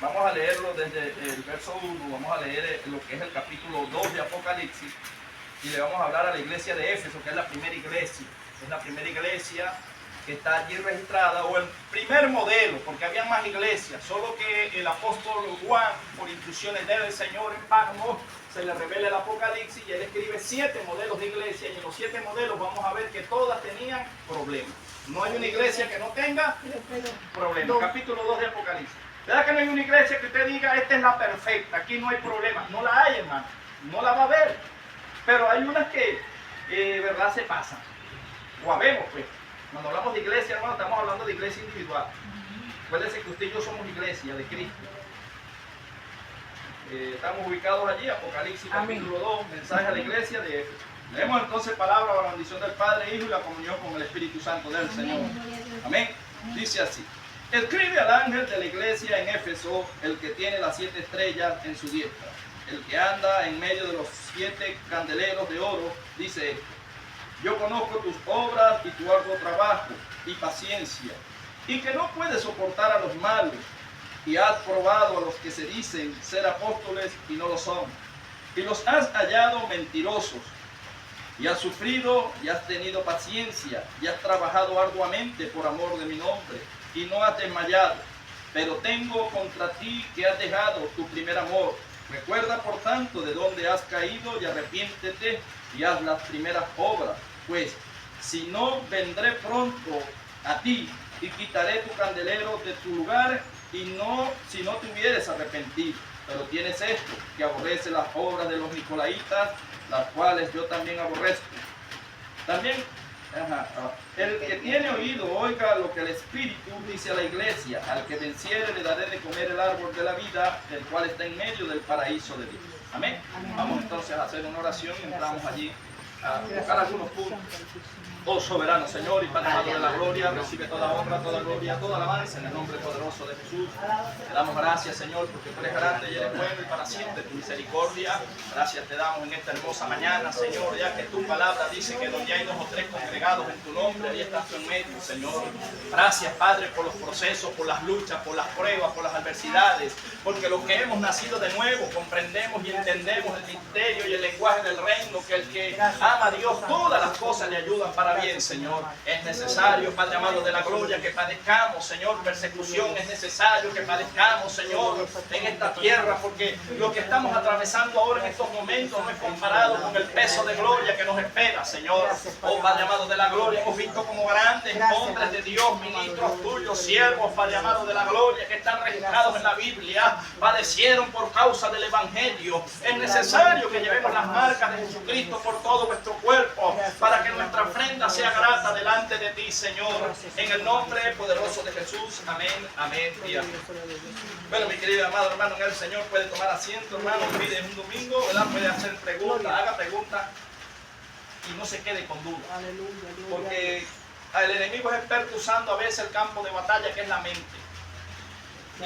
Vamos a leerlo desde el verso 1, vamos a leer lo que es el capítulo 2 de Apocalipsis y le vamos a hablar a la iglesia de Éfeso, que es la primera iglesia. Es la primera iglesia que está allí registrada, o el primer modelo, porque había más iglesias, solo que el apóstol Juan, por instrucciones del Señor en Patmos, se le revela el Apocalipsis y él escribe 7 modelos de iglesia, y en los 7 modelos vamos a ver que todas tenían problemas. No hay una iglesia que no tenga problemas. Capítulo 2 de Apocalipsis. ¿Verdad que no hay una iglesia que usted diga, esta es la perfecta, aquí no hay problema? No la hay, hermano, no la va a haber. Pero hay unas que, verdad, se pasan. O habemos, pues. Cuando hablamos de iglesia, hermano, estamos hablando de iglesia individual. Acuérdense que usted y yo somos iglesia de Cristo. Estamos ubicados allí, Apocalipsis capítulo 2, mensaje a la iglesia de Éfeso. Leemos entonces palabra, la bendición del Padre, Hijo y la comunión con el Espíritu Santo del Señor. Amén. Dice así: escribe al ángel de la iglesia en Éfeso, el que tiene las 7 estrellas en su diestra, el que anda en medio de los 7 candeleros de oro, dice esto: yo conozco tus obras y tu arduo trabajo y paciencia, y que no puedes soportar a los malos, y has probado a los que se dicen ser apóstoles y no lo son, y los has hallado mentirosos, y has sufrido y has tenido paciencia, y has trabajado arduamente por amor de mi nombre, y no has desmayado. Pero tengo contra ti que has dejado tu primer amor. Recuerda por tanto de dónde has caído y arrepiéntete y haz las primeras obras. Pues si no, vendré pronto a ti y quitaré tu candelero de tu lugar, y no, si no te hubieres arrepentido. Pero tienes esto, que aborrece las obras de los nicolaitas, las cuales yo también aborrezco. También, el que tiene oído, oiga lo que el Espíritu dice a la iglesia: al que venciere le daré de comer el árbol de la vida, el cual está en medio del paraíso de Dios. Amén. Vamos entonces a hacer una oración y entramos allí a tocar algunos puntos. Oh soberano Señor y Padre amado de la gloria, recibe toda honra, toda gloria, toda alabanza en el nombre poderoso de Jesús. Te damos gracias, Señor, porque tú eres grande y eres bueno y para siempre tu misericordia. Gracias te damos en esta hermosa mañana, Señor, ya que tu palabra dice que donde hay 2 o 3 congregados en tu nombre, ahí estás tú en medio, Señor. Gracias, Padre, por los procesos, por las luchas, por las pruebas, por las adversidades, porque los que hemos nacido de nuevo comprendemos y entendemos el misterio y el lenguaje del reino, que el que ama a Dios, todas las cosas le ayudan para bien, Señor. Es necesario, Padre amado de la gloria, que padezcamos, Señor, persecución. Es necesario que padezcamos, Señor, en esta tierra, porque lo que estamos atravesando ahora en estos momentos no es comparado con el peso de gloria que nos espera, Señor. Oh Padre amado de la gloria, hemos visto como grandes hombres de Dios, ministros tuyos, siervos, Padre amado de la gloria, que están registrados en la Biblia, padecieron por causa del Evangelio. Es necesario que llevemos las marcas de Jesucristo por todo nuestro cuerpo, para que nuestra ofrenda sea grata delante de ti, Señor, en el nombre poderoso de Jesús. Amén, amén y amén. Bueno, mi querido amado hermano en el Señor, puede tomar asiento, hermano. Mire, es un domingo, ¿verdad? Puede hacer preguntas, haga preguntas y no se quede con dudas, porque el enemigo es experto usando a veces el campo de batalla, que es la mente.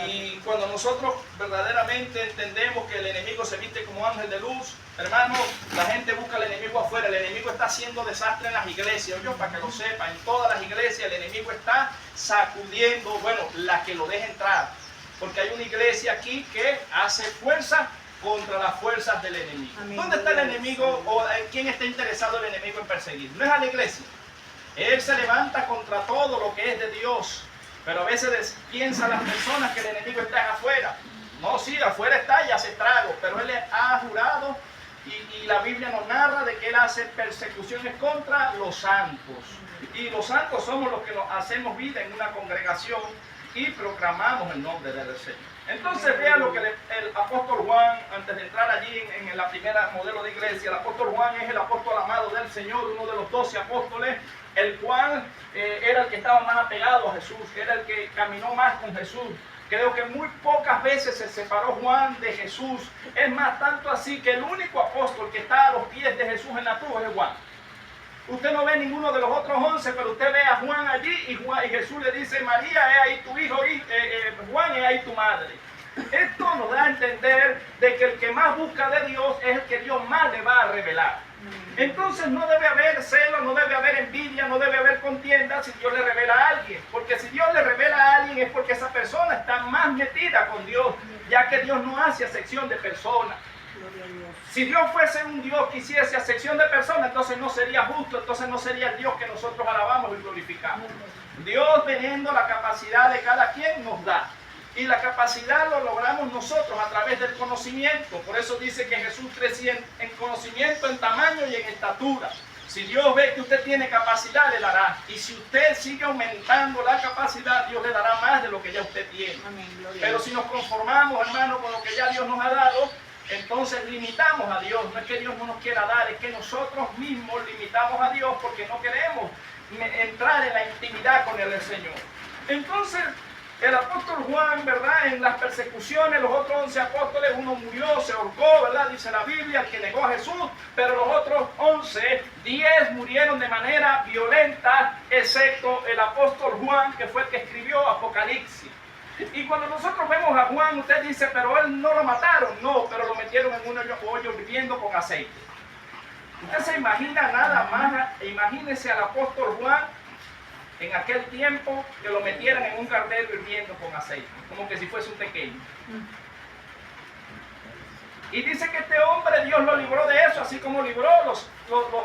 Y cuando nosotros verdaderamente entendemos que el enemigo se viste como ángel de luz, hermano, la gente busca al enemigo afuera. El enemigo está haciendo desastre en las iglesias. Yo, para que lo sepa, en todas las iglesias el enemigo está sacudiendo, bueno, la que lo deje entrar. Porque hay una iglesia aquí que hace fuerza contra las fuerzas del enemigo. Amén. ¿Dónde está el enemigo o en quién está interesado el enemigo en perseguir? No es a la iglesia. Él se levanta contra todo lo que es de Dios. Pero a veces piensan las personas que el enemigo está afuera. No, sí, afuera está y hace estragos, pero él ha jurado y la Biblia nos narra de que él hace persecuciones contra los santos. Y los santos somos los que hacemos vida en una congregación y proclamamos el nombre del Señor. Entonces vean lo que el apóstol Juan, antes de entrar allí en la primera modelo de iglesia, el apóstol Juan es el apóstol amado del Señor, uno de los 12 apóstoles, el cual era el que estaba más apegado a Jesús, era el que caminó más con Jesús. Creo que muy pocas veces se separó Juan de Jesús. Es más, tanto así que el único apóstol que está a los pies de Jesús en la cruz es Juan. Usted no ve ninguno de los otros 11, pero usted ve a Juan allí y Jesús le dice: María, he ahí tu hijo, Juan, he ahí tu madre. Esto nos da a entender de que el que más busca de Dios es el que Dios más le va a revelar. Entonces no debe haber celo, no debe haber envidia, no debe haber contienda si Dios le revela a alguien. Porque si Dios le revela a alguien es porque esa persona está más metida con Dios, ya que Dios no hace acepción de personas. Si Dios fuese un Dios que hiciese acepción de personas, entonces no sería justo, entonces no sería el Dios que nosotros alabamos y glorificamos. Dios, teniendo la capacidad de cada quien, nos da. Y la capacidad lo logramos nosotros a través del conocimiento. Por eso dice que Jesús crecía en conocimiento, en tamaño y en estatura. Si Dios ve que usted tiene capacidad, le dará. Y si usted sigue aumentando la capacidad, Dios le dará más de lo que ya usted tiene. Pero si nos conformamos, hermano, con lo que ya Dios nos ha dado, entonces limitamos a Dios. No es que Dios no nos quiera dar, es que nosotros mismos limitamos a Dios porque no queremos entrar en la intimidad con el Señor. Entonces, el apóstol Juan, ¿verdad? En las persecuciones, los otros 11 apóstoles, uno murió, se ahorcó, ¿verdad? Dice la Biblia, el que negó a Jesús, pero los otros 11, 10 murieron de manera violenta, excepto el apóstol Juan, que fue el que escribió Apocalipsis. Y cuando nosotros vemos a Juan, usted dice, pero él no lo mataron. No, pero lo metieron en un hoyo hirviendo con aceite. Usted se imagina nada más, imagínese al apóstol Juan en aquel tiempo que lo metieran en un caldero hirviendo con aceite, como que si fuese un pequeño. Y dice que este hombre Dios lo libró de eso, así como libró los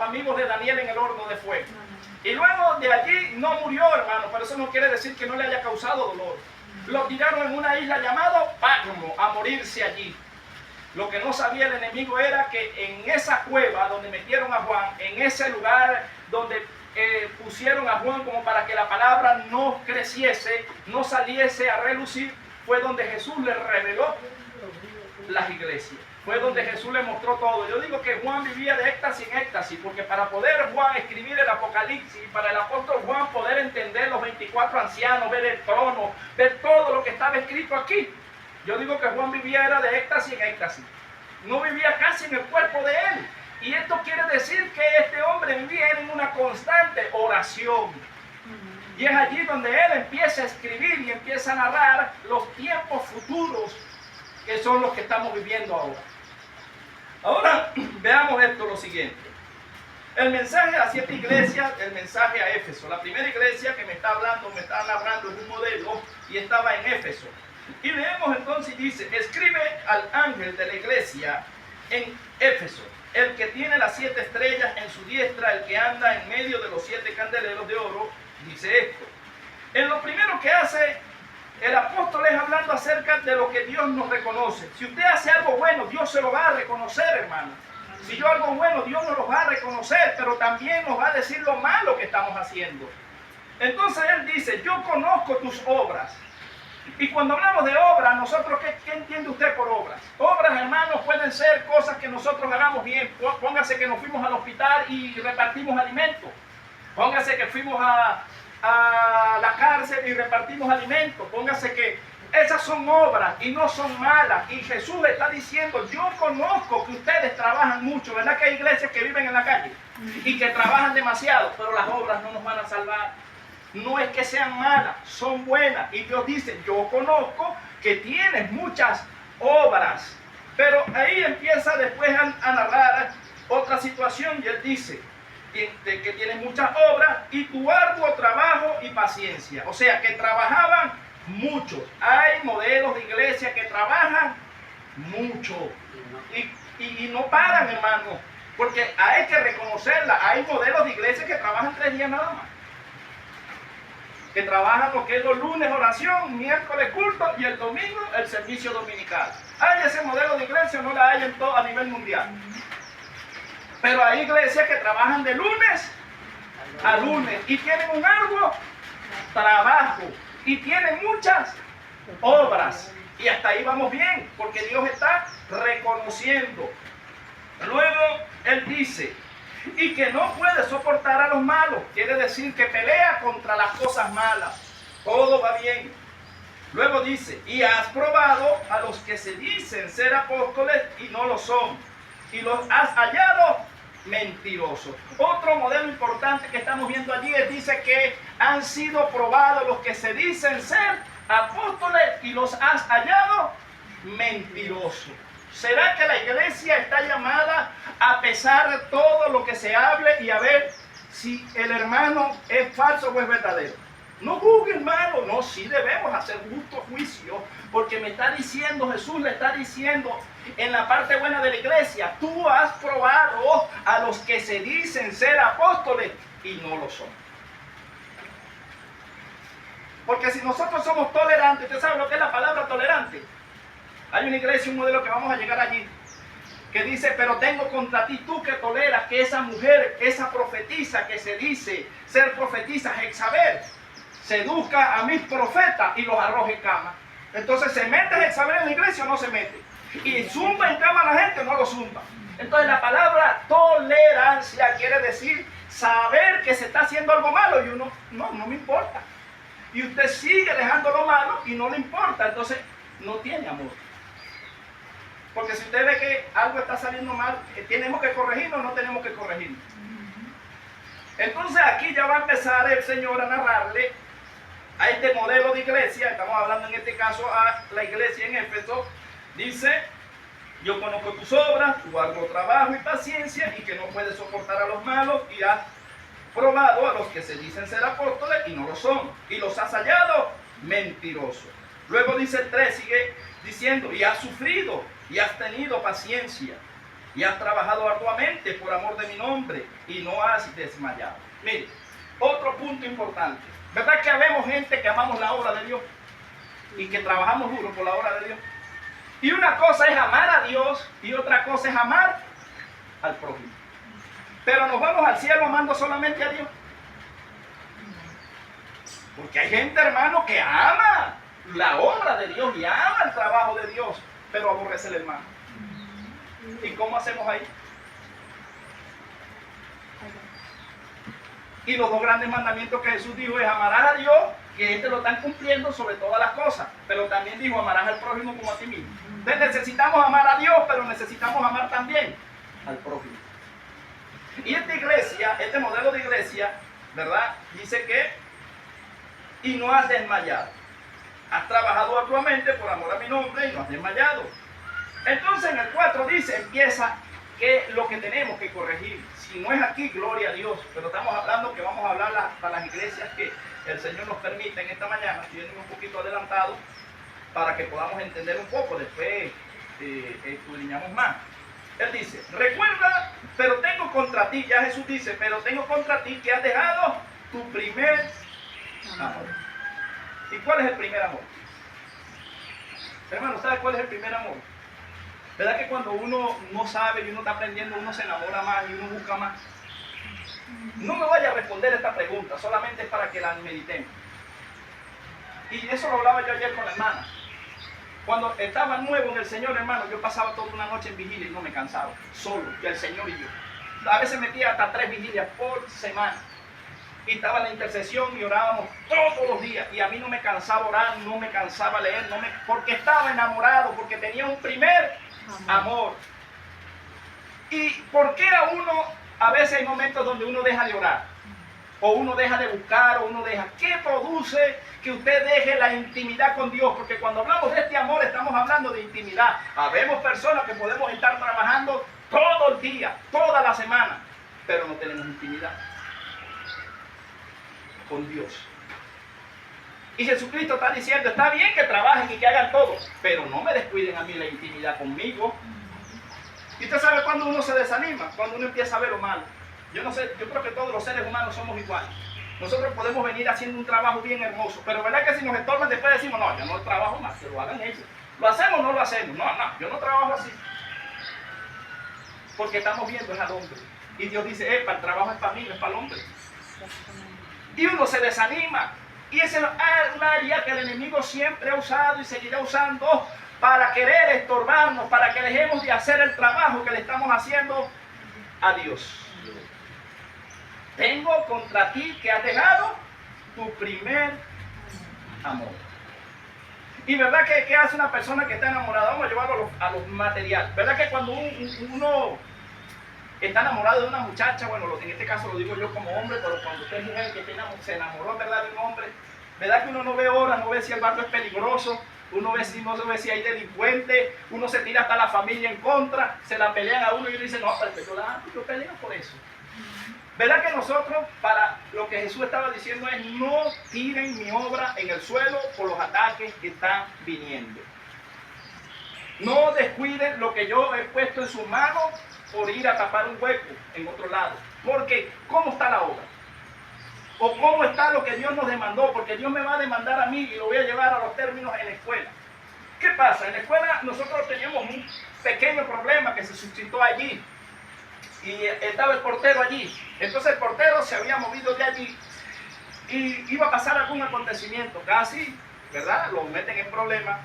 amigos de Daniel en el horno de fuego. Y luego de allí no murió, hermano, pero eso no quiere decir que no le haya causado dolor. Lo tiraron en una isla llamada Patmos a morirse allí. Lo que no sabía el enemigo era que en esa cueva donde metieron a Juan, en ese lugar donde pusieron a Juan como para que la palabra no creciese, no saliese a relucir, fue donde Jesús le reveló las iglesias. Fue donde Jesús le mostró todo. Yo digo que Juan vivía de éxtasis en éxtasis, porque para poder Juan escribir el Apocalipsis, y para el apóstol Juan poder entender los 24 ancianos, ver el trono, ver todo lo que estaba escrito aquí, yo digo que Juan vivía era de éxtasis en éxtasis. No vivía casi en el cuerpo de él. Y esto quiere decir que este hombre vivía en una constante oración. Y es allí donde él empieza a escribir y empieza a narrar los tiempos futuros, que son los que estamos viviendo ahora. Ahora veamos esto, lo siguiente. El mensaje a 7 iglesias, el mensaje a Éfeso. La primera iglesia que me está narrando es un modelo y estaba en Éfeso. Y leemos entonces y dice, escribe al ángel de la iglesia en Éfeso, el que tiene las 7 estrellas en su diestra, el que anda en medio de los 7 candeleros de oro, dice esto. En lo primero que hace el apóstol es hablando acerca de lo que Dios nos reconoce. Si usted hace algo bueno, Dios se lo va a reconocer, hermano. Si yo hago algo bueno, Dios nos lo va a reconocer, pero también nos va a decir lo malo que estamos haciendo. Entonces él dice, yo conozco tus obras. Y cuando hablamos de obras, nosotros, ¿qué entiende usted por obras? Obras, hermanos, pueden ser cosas que nosotros hagamos bien. Póngase que nos fuimos al hospital y repartimos alimentos. Póngase que fuimos a la cárcel y repartimos alimentos. Póngase que esas son obras y no son malas. Y Jesús le está diciendo, yo conozco que ustedes trabajan mucho. ¿Verdad que hay iglesias que viven en la calle y que trabajan demasiado? Pero las obras no nos van a salvar. No es que sean malas, son buenas. Y Dios dice, yo conozco que tienes muchas obras. Pero ahí empieza después a narrar otra situación y él dice que tienes muchas obras y tu arduo trabajo y paciencia. O sea, que trabajaban muchos. Hay modelos de iglesia que trabajan mucho y no paran, hermano. Porque hay que reconocerla. Hay modelos de iglesia que trabajan 3 días nada más. Que trabajan lo que es los lunes oración, miércoles culto y el domingo el servicio dominical. Hay ese modelo de iglesia, no la hay en todo a nivel mundial. Pero hay iglesias que trabajan de lunes a lunes y tienen un arduo trabajo y tienen muchas obras. Y hasta ahí vamos bien, porque Dios está reconociendo. Luego él dice, y que no puede soportar a los malos. Quiere decir que pelea contra las cosas malas. Todo va bien. Luego dice, y has probado a los que se dicen ser apóstoles y no lo son. Y los has hallado mentirosos. Otro modelo importante que estamos viendo allí es, dice que han sido probados los que se dicen ser apóstoles y los has hallado mentirosos. ¿Será que la iglesia está llamada a pesar de todo lo que se hable y a ver si el hermano es falso o es verdadero? No juzgue, hermano. No, sí debemos hacer justo juicio, porque me está diciendo, Jesús le está diciendo en la parte buena de la iglesia, tú has probado a los que se dicen ser apóstoles y no lo son. Porque si nosotros somos tolerantes, ¿usted sabe lo que es la palabra tolerante? Hay una iglesia, un modelo que vamos a llegar allí, que dice, pero tengo contra ti tú que toleras que esa mujer, esa profetisa que se dice ser profetisa, Jezabel, seduzca a mis profetas y los arroje en cama. Entonces, ¿se mete Jezabel en la iglesia o no se mete? Y zumba en cama a la gente o no lo zumba. Entonces, la palabra tolerancia quiere decir saber que se está haciendo algo malo y uno, no me importa. Y usted sigue dejando lo malo y no le importa. Entonces, no tiene amor. Porque si usted ve que algo está saliendo mal, ¿tenemos que corregirlo o no tenemos que corregirlo? Entonces aquí ya va a empezar el Señor a narrarle a este modelo de iglesia. Estamos hablando en este caso a la iglesia en Éfeso. Dice, yo conozco tus obras, tu arduo trabajo y paciencia, y que no puedes soportar a los malos, y has probado a los que se dicen ser apóstoles y no lo son, y los has hallado mentirosos. Luego dice el 3, sigue diciendo, y has sufrido, y has tenido paciencia, y has trabajado arduamente por amor de mi nombre, y no has desmayado. Mire, otro punto importante. ¿Verdad que habemos gente que amamos la obra de Dios? Y que trabajamos duro por la obra de Dios. Y una cosa es amar a Dios, y otra cosa es amar al prójimo. Pero nos vamos al cielo amando solamente a Dios. Porque hay gente, hermano, que ama la obra de Dios y ama el trabajo de Dios, pero aborrece al hermano. ¿Y cómo hacemos ahí? Y los dos grandes mandamientos que Jesús dijo es amarás a Dios, que este lo están cumpliendo sobre todas las cosas, pero también dijo amarás al prójimo como a ti mismo. Entonces necesitamos amar a Dios, pero necesitamos amar también al prójimo. Y esta iglesia, este modelo de iglesia, ¿verdad? Dice que y no has desmayado. Has trabajado arduamente por amor a mi nombre y no has desmayado. Entonces en el 4 dice, empieza que lo que tenemos que corregir. Si no es aquí, gloria a Dios. Pero estamos hablando que vamos a hablar para las iglesias que el Señor nos permite en esta mañana. Estoy yendo un poquito adelantado para que podamos entender un poco. Después escudriñamos más. Él dice, recuerda, pero tengo contra ti, ya Jesús dice, pero tengo contra ti que has dejado tu primer amor. ¿Y cuál es el primer amor? Hermano, ¿sabe cuál es el primer amor? ¿Verdad que cuando uno no sabe y uno está aprendiendo, uno se enamora más y uno busca más? No me vaya a responder esta pregunta, solamente es para que la meditemos. Y eso lo hablaba yo ayer con la hermana. Cuando estaba nuevo en el Señor, hermano, yo pasaba toda una noche en vigilia y no me cansaba, solo, y el Señor y yo. A veces metía hasta 3 vigilias por semana. Y estaba en la intercesión y orábamos todos los días. Y a mí no me cansaba orar, no me cansaba leer, porque estaba enamorado, porque tenía un primer amor. ¿Y por qué a veces hay momentos donde uno deja de orar? O uno deja de buscar, o uno deja. ¿Qué produce que usted deje la intimidad con Dios? Porque cuando hablamos de este amor estamos hablando de intimidad. Habemos personas que podemos estar trabajando todo el día, toda la semana, pero no tenemos intimidad con Dios. Y Jesucristo está diciendo, está bien que trabajen y que hagan todo, pero no me descuiden a mí la intimidad conmigo. Y usted sabe cuando uno se desanima, cuando uno empieza a ver lo malo. Yo no sé, yo creo que todos los seres humanos somos iguales. Nosotros podemos venir haciendo un trabajo bien hermoso, pero verdad que si nos estorban después decimos, no, yo no trabajo más, que lo hagan ellos. ¿Lo hacemos o no lo hacemos? No, yo no trabajo así. Porque estamos viendo es al hombre. Y Dios dice, el trabajo es para mí, no es para el hombre. Y uno se desanima. Y ese es un área que el enemigo siempre ha usado y seguirá usando para querer estorbarnos, para que dejemos de hacer el trabajo que le estamos haciendo a Dios. Tengo contra ti que has dejado tu primer amor. Y verdad que ¿qué hace una persona que está enamorada? Vamos a llevarlo a lo material. ¿Verdad que cuando uno está enamorado de una muchacha, bueno, en este caso lo digo yo como hombre, pero cuando usted es mujer que se enamoró, ¿verdad?, de un hombre, ¿verdad que uno no ve horas, no ve si el barrio es peligroso, uno ve si no se ve si hay delincuentes, uno se tira hasta la familia en contra, se la pelean a uno y uno dice, no, pero yo peleo por eso. ¿Verdad que nosotros, para lo que Jesús estaba diciendo es, no tiren mi obra en el suelo por los ataques que están viniendo? No descuiden lo que yo he puesto en sus manos por ir a tapar un hueco en otro lado. Porque, ¿cómo está la obra? ¿O cómo está lo que Dios nos demandó? Porque Dios me va a demandar a mí y lo voy a llevar a los términos en la escuela. ¿Qué pasa? En la escuela nosotros teníamos un pequeño problema que se suscitó allí. Y estaba el portero allí. Entonces el portero se había movido de allí y iba a pasar algún acontecimiento. Casi, ¿verdad? Lo meten en problemas.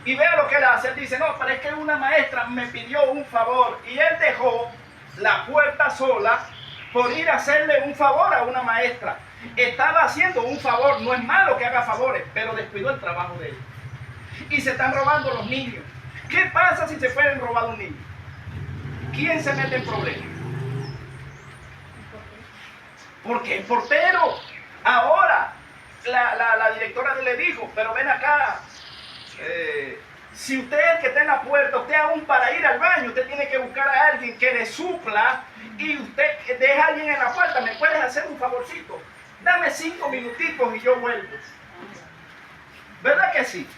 Y vea lo que él hace. Él dice, no, pero es que una maestra me pidió un favor. Y él dejó la puerta sola por ir a hacerle un favor a una maestra. Estaba haciendo un favor. No es malo que haga favores, pero descuidó el trabajo de él. Y se están robando los niños. ¿Qué pasa si se pueden robar un niño? ¿Quién se mete en problemas? Porque el portero. Ahora, la directora le dijo, pero ven acá, si usted es el que está en la puerta, usted aún para ir al baño, usted tiene que buscar a alguien que le supla y usted deja a alguien en la puerta, ¿me puedes hacer un favorcito? Dame 5 minutitos y yo vuelvo. ¿Verdad que sí?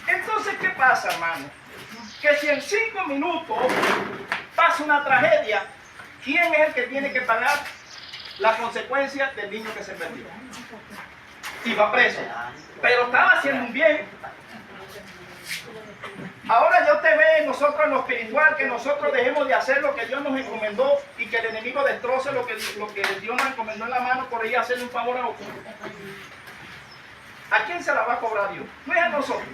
Entonces, ¿qué pasa, hermano? Que si en 5 minutos pasa una tragedia, ¿quién es el que tiene que pagar la consecuencia del niño que se perdió? Y va preso. Pero estaba haciendo un bien. Ahora ya usted ve en nosotros en lo espiritual que nosotros dejemos de hacer lo que Dios nos encomendó y que el enemigo destroce lo que Dios nos encomendó en la mano por ir a hacerle un favor a otro. ¿A quién se la va a cobrar Dios? No es a nosotros.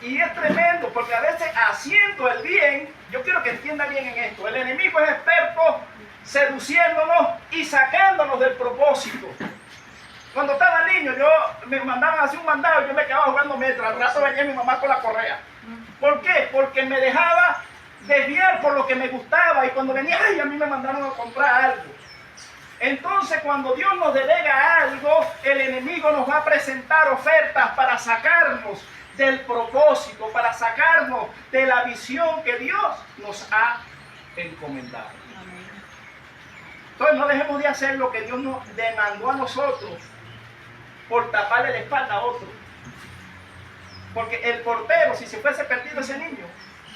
Y es tremendo porque a veces haciendo el bien, yo quiero que entienda bien en esto, el enemigo es experto seduciéndonos y sacándonos del propósito. Cuando estaba niño, me mandaban a hacer un mandado y yo me quedaba jugando metro. Al rato venía mi mamá con la correa. ¿Por qué? Porque me dejaba desviar por lo que me gustaba y cuando venía, ay, a mí me mandaron a comprar algo. Entonces, cuando Dios nos delega algo, el enemigo nos va a presentar ofertas para sacarnos del propósito, para sacarnos de la visión que Dios nos ha encomendado. Entonces, no dejemos de hacer lo que Dios nos demandó a nosotros por taparle la espalda a otro. Porque el portero, si se fuese perdido ese niño,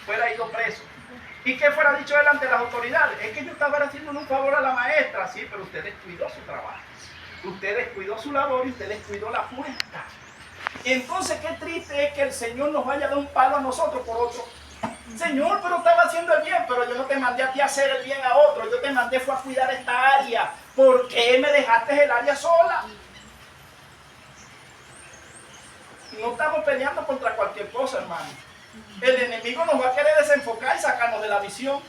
fuera ido preso. ¿Y qué fuera dicho delante de las autoridades? Es que yo estaba haciéndole un favor a la maestra. Sí, pero usted descuidó su trabajo. Usted descuidó su labor y usted descuidó la puerta. Y entonces qué triste es que el Señor nos vaya a dar un palo a nosotros por otro. Señor, pero estaba haciendo el bien, pero yo no te mandé a ti a hacer el bien a otro. Yo te mandé fue a cuidar esta área. ¿Por qué me dejaste el área sola? No estamos peleando contra cualquier cosa, hermano. El enemigo nos va a querer desenfocar y sacarnos de la visión,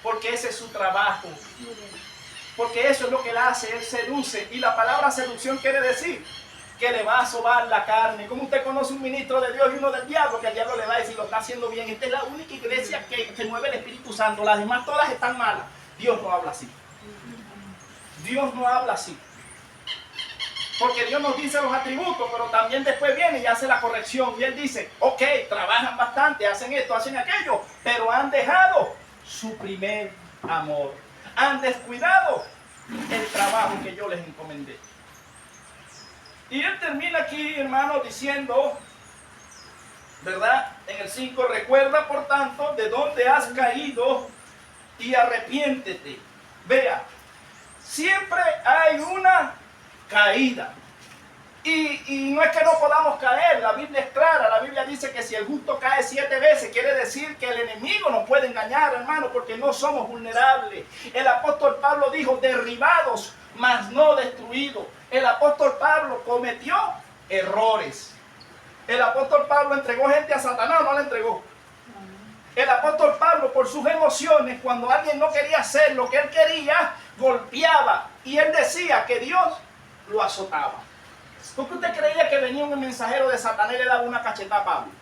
porque ese es su trabajo. Porque eso es lo que él hace, él seduce. Y la palabra seducción quiere decir que le va a sobar la carne. Como usted conoce un ministro de Dios y uno del diablo, que el diablo le va a decir, lo está haciendo bien. Esta es la única iglesia que mueve el Espíritu Santo. Las demás todas están malas. Dios no habla así. Dios no habla así. Porque Dios nos dice los atributos, pero también después viene y hace la corrección. Y Él dice, ok, trabajan bastante, hacen esto, hacen aquello, pero han dejado su primer amor. Han descuidado el trabajo que yo les encomendé. Y Él termina aquí, hermano, diciendo, ¿verdad? En el 5, recuerda, por tanto, de dónde has caído y arrepiéntete. Vea, siempre hay una caída. Y no es que no podamos caer, la Biblia es clara, la Biblia dice que si el justo cae 7 veces, quiere decir que el enemigo nos puede engañar, hermano, porque no somos vulnerables. El apóstol Pablo dijo, derribados, mas no destruidos. El apóstol Pablo cometió errores. El apóstol Pablo entregó gente a Satanás, no la entregó. El apóstol Pablo, por sus emociones, cuando alguien no quería hacer lo que él quería, golpeaba. Y él decía que Dios lo azotaba. ¿Por qué usted creía que venía un mensajero de Satanás y le daba una cachetada a Pablo?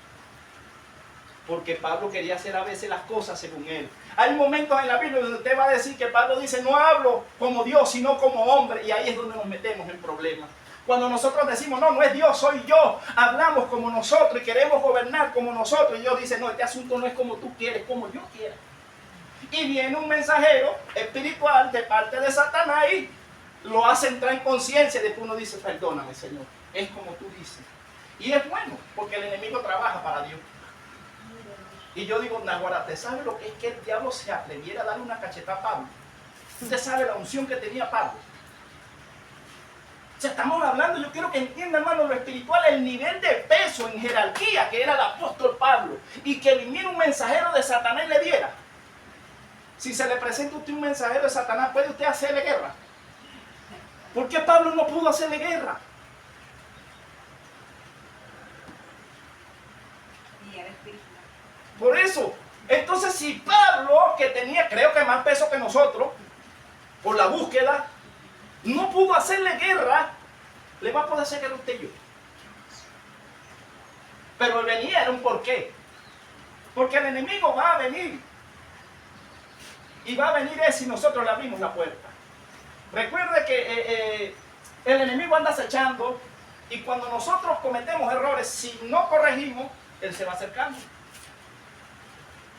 Porque Pablo quería hacer a veces las cosas según él. Hay momentos en la Biblia donde usted va a decir que Pablo dice, no hablo como Dios, sino como hombre. Y ahí es donde nos metemos en problemas. Cuando nosotros decimos, no, no es Dios, soy yo, hablamos como nosotros y queremos gobernar como nosotros, y Dios dice, no, este asunto no es como tú quieres, como yo quiera. Y viene un mensajero espiritual de parte de Satanás y lo hace entrar en conciencia, y después uno dice, perdóname, Señor, es como tú dices. Y es bueno, porque el enemigo trabaja para Dios. Y yo digo, Naguará, ¿te sabe lo que es que el diablo se atreviera a darle una cachetada a Pablo? ¿Usted sabe la unción que tenía Pablo? O sea, estamos hablando, yo quiero que entienda, hermano, lo espiritual, el nivel de peso en jerarquía que era el apóstol Pablo, y que viniera un mensajero de Satanás y le diera. Si se le presenta a usted un mensajero de Satanás, ¿puede usted hacerle guerra? ¿Por qué Pablo no pudo hacerle guerra? Por eso, entonces si Pablo, que tenía creo que más peso que nosotros, por la búsqueda, no pudo hacerle guerra, le va a poder hacer guerra a usted y yo. Pero el venir era un porqué. Porque el enemigo va a venir. Y va a venir si nosotros le abrimos la puerta. Recuerde que el enemigo anda acechando, y cuando nosotros cometemos errores, si no corregimos, él se va acercando.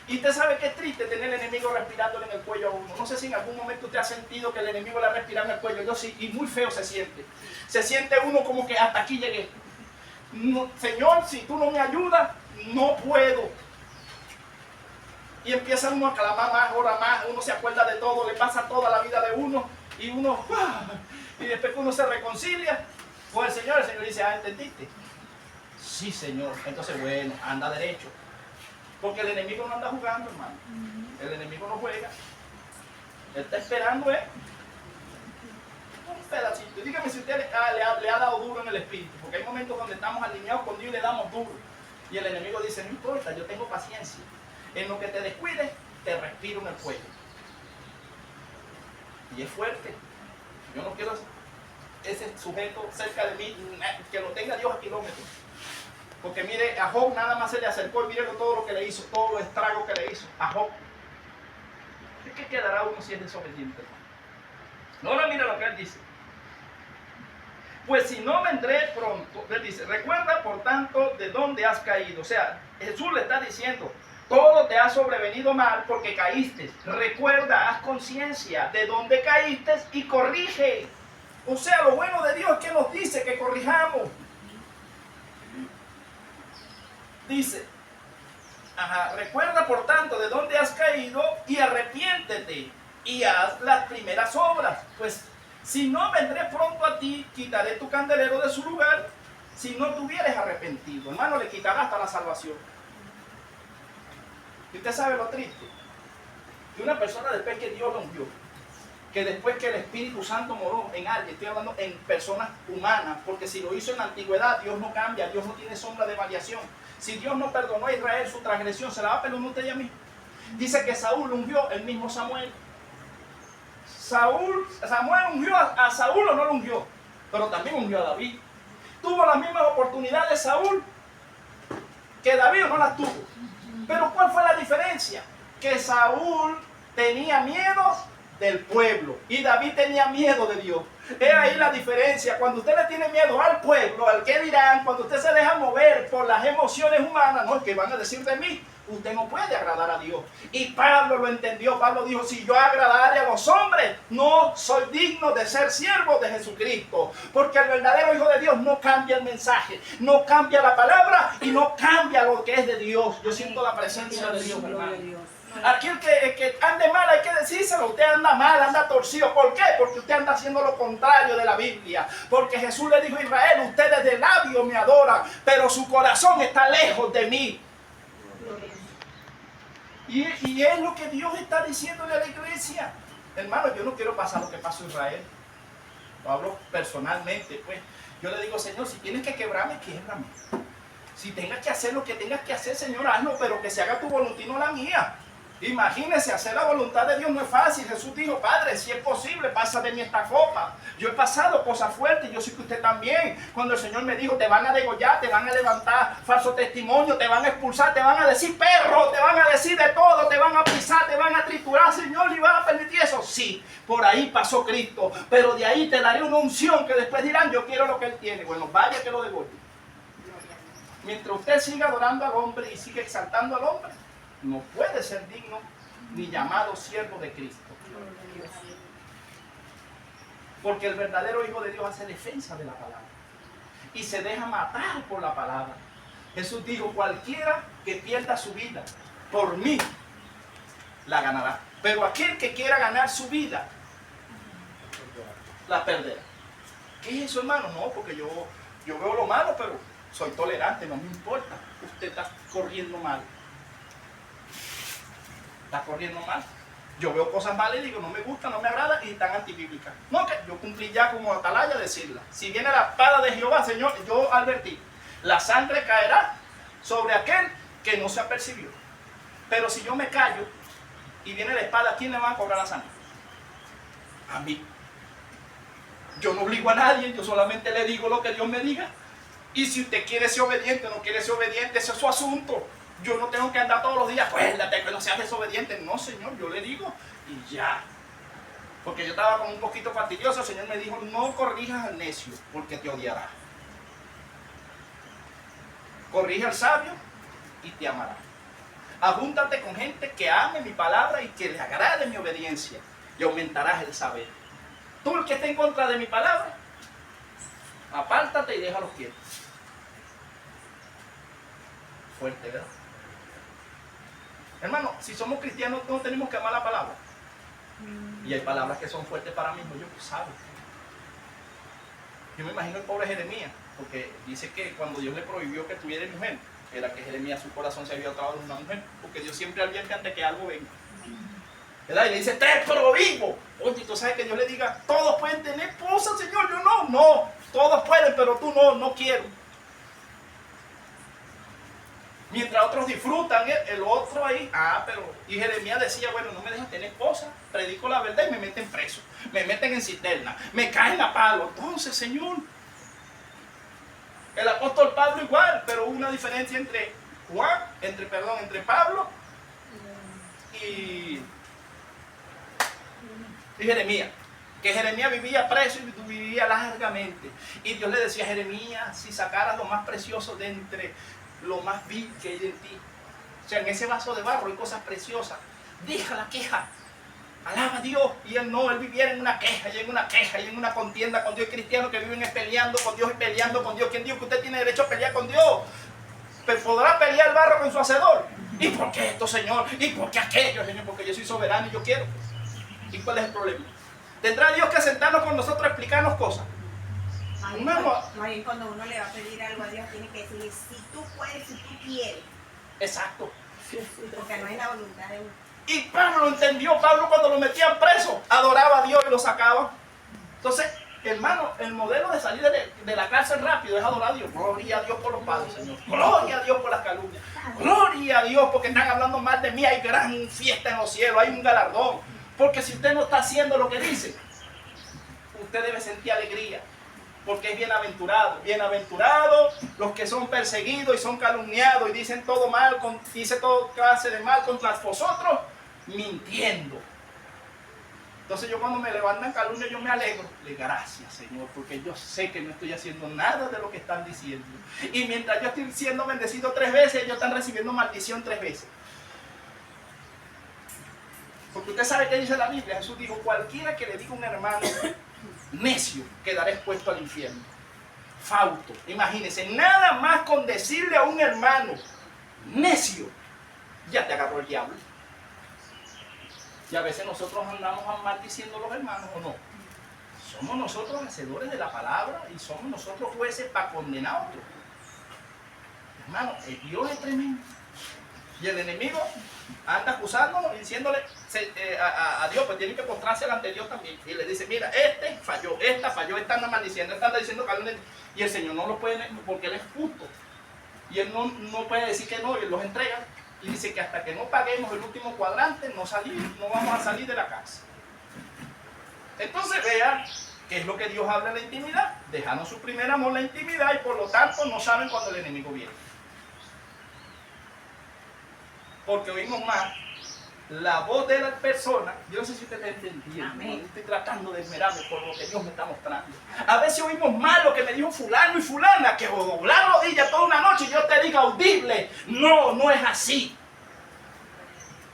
Y usted sabe que es triste tener el enemigo respirándole en el cuello a uno. No sé si en algún momento usted ha sentido que el enemigo le ha respirado en el cuello. Yo sí, y muy feo se siente. Se siente uno como que hasta aquí llegué. No, Señor, si tú no me ayudas, no puedo. Y empieza uno a clamar más, ora más, uno se acuerda de todo, le pasa toda la vida de uno, y uno, y después que uno se reconcilia con el Señor dice, ¿entendiste? Sí, Señor. Entonces, bueno, anda derecho. Porque el enemigo no anda jugando, hermano. El enemigo no juega. Él está esperando, un pedacito. Dígame si usted le ha dado duro en el espíritu. Porque hay momentos donde estamos alineados con Dios y le damos duro. Y el enemigo dice, no importa, yo tengo paciencia. En lo que te descuides, te respiro en el cuello. Y es fuerte. Yo no quiero ese sujeto cerca de mí, que lo tenga Dios a kilómetros. Porque mire, a Job nada más se le acercó y mire todo lo que le hizo, todo los estragos que le hizo a Job. ¿De qué quedará uno si es desobediente? No, mira lo que él dice. Pues si no vendré pronto, él dice, recuerda por tanto de dónde has caído. O sea, Jesús le está diciendo, todo te ha sobrevenido mal porque caíste. Recuerda, haz conciencia de dónde caíste y corrige. O sea, lo bueno de Dios es que nos dice que corrijamos. Dice, recuerda por tanto de dónde has caído y arrepiéntete y haz las primeras obras. Pues si no vendré pronto a ti, quitaré tu candelero de su lugar, si no te hubieres arrepentido. Hermano, le quitará hasta la salvación. Y usted sabe lo triste, que una persona después que Dios lo ungió, que después que el Espíritu Santo moró en alguien, estoy hablando en personas humanas, porque si lo hizo en la antigüedad, Dios no cambia, Dios no tiene sombra de variación. Si Dios no perdonó a Israel su transgresión, ¿se la va a perdonar usted y a mí? Dice que Saúl ungió el mismo Samuel. Samuel ungió a Saúl o no lo ungió, pero también ungió a David. Tuvo las mismas oportunidades Saúl que David, o no las tuvo. Pero ¿cuál fue la diferencia? Que Saúl tenía miedo del pueblo y David tenía miedo de Dios. Es ahí la diferencia. Cuando usted le tiene miedo al pueblo, al que dirán, cuando usted se deja mover por las emociones humanas, no, que van a decir de mí, usted no puede agradar a Dios. Y Pablo lo entendió. Pablo dijo, si yo agradare a los hombres, no soy digno de ser siervo de Jesucristo. Porque el verdadero Hijo de Dios no cambia el mensaje, no cambia la palabra y no cambia lo que es de Dios. Yo siento la presencia de Dios, hermano. Aquel que ande mal hay que decírselo. Usted anda mal, anda torcido. ¿Por qué? Porque usted anda haciendo lo contrario de la Biblia. Porque Jesús le dijo a Israel, ustedes de labios me adoran, pero su corazón está lejos de mí. Y es lo que Dios está diciéndole a la iglesia. Hermano, yo no quiero pasar lo que pasó en Israel. Lo hablo personalmente, pues. Yo le digo, Señor, si tienes que quebrarme, québrame. Si tengas que hacer lo que tengas que hacer, Señor, hazlo, pero que se haga tu voluntad y no la mía. Imagínense, hacer la voluntad de Dios no es fácil. Jesús dijo, Padre, si es posible, pasa de mí esta copa. Yo he pasado cosas fuertes, yo sé que usted también. Cuando el Señor me dijo, te van a degollar, te van a levantar falso testimonio, te van a expulsar, te van a decir perro, te van a decir de todo, te van a pisar, te van a triturar, Señor, ¿y van a permitir eso? Sí, por ahí pasó Cristo, pero de ahí te daré una unción que después dirán, yo quiero lo que Él tiene. Bueno, vaya que lo degolle. Mientras usted siga adorando al hombre y sigue exaltando al hombre, no puede ser digno ni llamado siervo de Cristo. Porque el verdadero Hijo de Dios hace defensa de la palabra y se deja matar por la palabra. Jesús dijo, cualquiera que pierda su vida por mí, la ganará. Pero aquel que quiera ganar su vida, la perderá. ¿Qué es eso, hermano? No, porque yo veo lo malo, pero soy tolerante, no me importa. Usted está corriendo mal. Está corriendo mal. Yo veo cosas malas y digo, no me gusta, no me agrada y están antibíblicas. No, que yo cumplí ya como atalaya decirla. Si viene la espada de Jehová, Señor, yo advertí, la sangre caerá sobre aquel que no se apercibió. Pero si yo me callo y viene la espada, ¿quién le va a cobrar la sangre? A mí. Yo no obligo a nadie, yo solamente le digo lo que Dios me diga. Y si usted quiere ser obediente o no quiere ser obediente, ese es su asunto. Yo no tengo que andar todos los días, acuérdate que no seas desobediente. No, Señor, yo le digo y ya. Porque yo estaba como un poquito fastidioso. El Señor me dijo, no corrijas al necio, porque te odiará. Corrige al sabio y te amará. Ajúntate con gente que ame mi palabra y que le agrade mi obediencia, y aumentarás el saber. Tú, el que esté en contra de mi palabra, apártate y déjalos quietos. Fuerte, ¿verdad? Hermano, si somos cristianos no tenemos que amar la palabra. Y hay palabras que son fuertes para mí, yo pues sabe. Yo me imagino el pobre Jeremías, porque dice que cuando Dios le prohibió que tuviera mujer, era que Jeremías, su corazón se había atado de una mujer, porque Dios siempre advierte antes que algo venga. ¿Verdad? Y le dice, te prohíbo. Oye, tú sabes que Dios le diga, todos pueden tener esposa, Señor, yo no. No, todos pueden, pero tú no quiero. Mientras otros disfrutan, el otro ahí, y Jeremías decía, bueno, no me dejan tener esposa, predico la verdad y me meten preso, me meten en cisterna, me caen a palo. Entonces, Señor, el apóstol Pablo igual, pero hubo una diferencia entre Pablo y Jeremías. Que Jeremías vivía preso y vivía largamente. Y Dios le decía a Jeremías, si sacaras lo más precioso de entre lo más vil que hay en ti. O sea, en ese vaso de barro hay cosas preciosas. Deja la queja. Alaba a Dios. Y él viviera en una queja, y en una contienda con Dios. Hay cristianos que viven peleando con Dios y peleando con Dios. ¿Quién dijo que usted tiene derecho a pelear con Dios? Pero podrá pelear el barro con su hacedor. ¿Y por qué esto, Señor? ¿Y por qué aquello, Señor? Porque yo soy soberano y yo quiero. ¿Y cuál es el problema? ¿Tendrá Dios que sentarnos con nosotros a explicarnos cosas? Más bien cuando uno le va a pedir algo a Dios, tiene que decirle, si tú puedes, si tú quieres. Exacto. Porque no es la voluntad de uno. Y Pablo lo entendió. Pablo, cuando lo metían preso, adoraba a Dios y lo sacaba. Entonces, hermano, el modelo de salir de la cárcel rápido es adorar a Dios. Gloria a Dios por los padres, Señor. Gloria a Dios por las calumnias. Gloria a Dios porque están hablando mal de mí. Hay gran fiesta en los cielos, hay un galardón. Porque si usted no está haciendo lo que dice, usted debe sentir alegría. Porque es bienaventurado. Bienaventurados los que son perseguidos y son calumniados y dicen todo mal, dice todo clase de mal contra vosotros, mintiendo. Entonces yo cuando me levantan calumnia yo me alegro. Le gracias, Señor, porque yo sé que no estoy haciendo nada de lo que están diciendo. Y mientras yo estoy siendo bendecido 3 veces, ellos están recibiendo maldición 3 veces. Porque usted sabe que dice la Biblia. Jesús dijo, cualquiera que le diga a un hermano necio, quedará expuesto al infierno. Fausto, imagínense, nada más con decirle a un hermano necio, ya te agarró el diablo. Y a veces nosotros andamos maldiciendo a los hermanos, ¿o no? Somos nosotros hacedores de la palabra y somos nosotros jueces para condenar a otros. Hermano, el Dios es tremendo. Y el enemigo anda acusándonos y diciéndole a Dios, pues tiene que postrarse ante Dios también. Y le dice, mira, este falló, esta falló, esta anda maldiciendo, esta anda diciendo calumnia. Y el Señor no lo puede, porque Él es justo. Y Él no puede decir que no, y Él los entrega. Y dice que hasta que no paguemos el último cuadrante, no vamos a salir de la casa. Entonces vean qué es lo que Dios habla en la intimidad. Dejaron su primer amor, la intimidad, y por lo tanto no saben cuando el enemigo viene. Porque oímos más la voz de la persona. Yo no sé si usted está entendiendo. Estoy tratando de esmerarme por lo que Dios me está mostrando. A veces oímos más lo que me dijo fulano y fulana, que doblar rodillas toda una noche y yo te diga audible. No, no es así.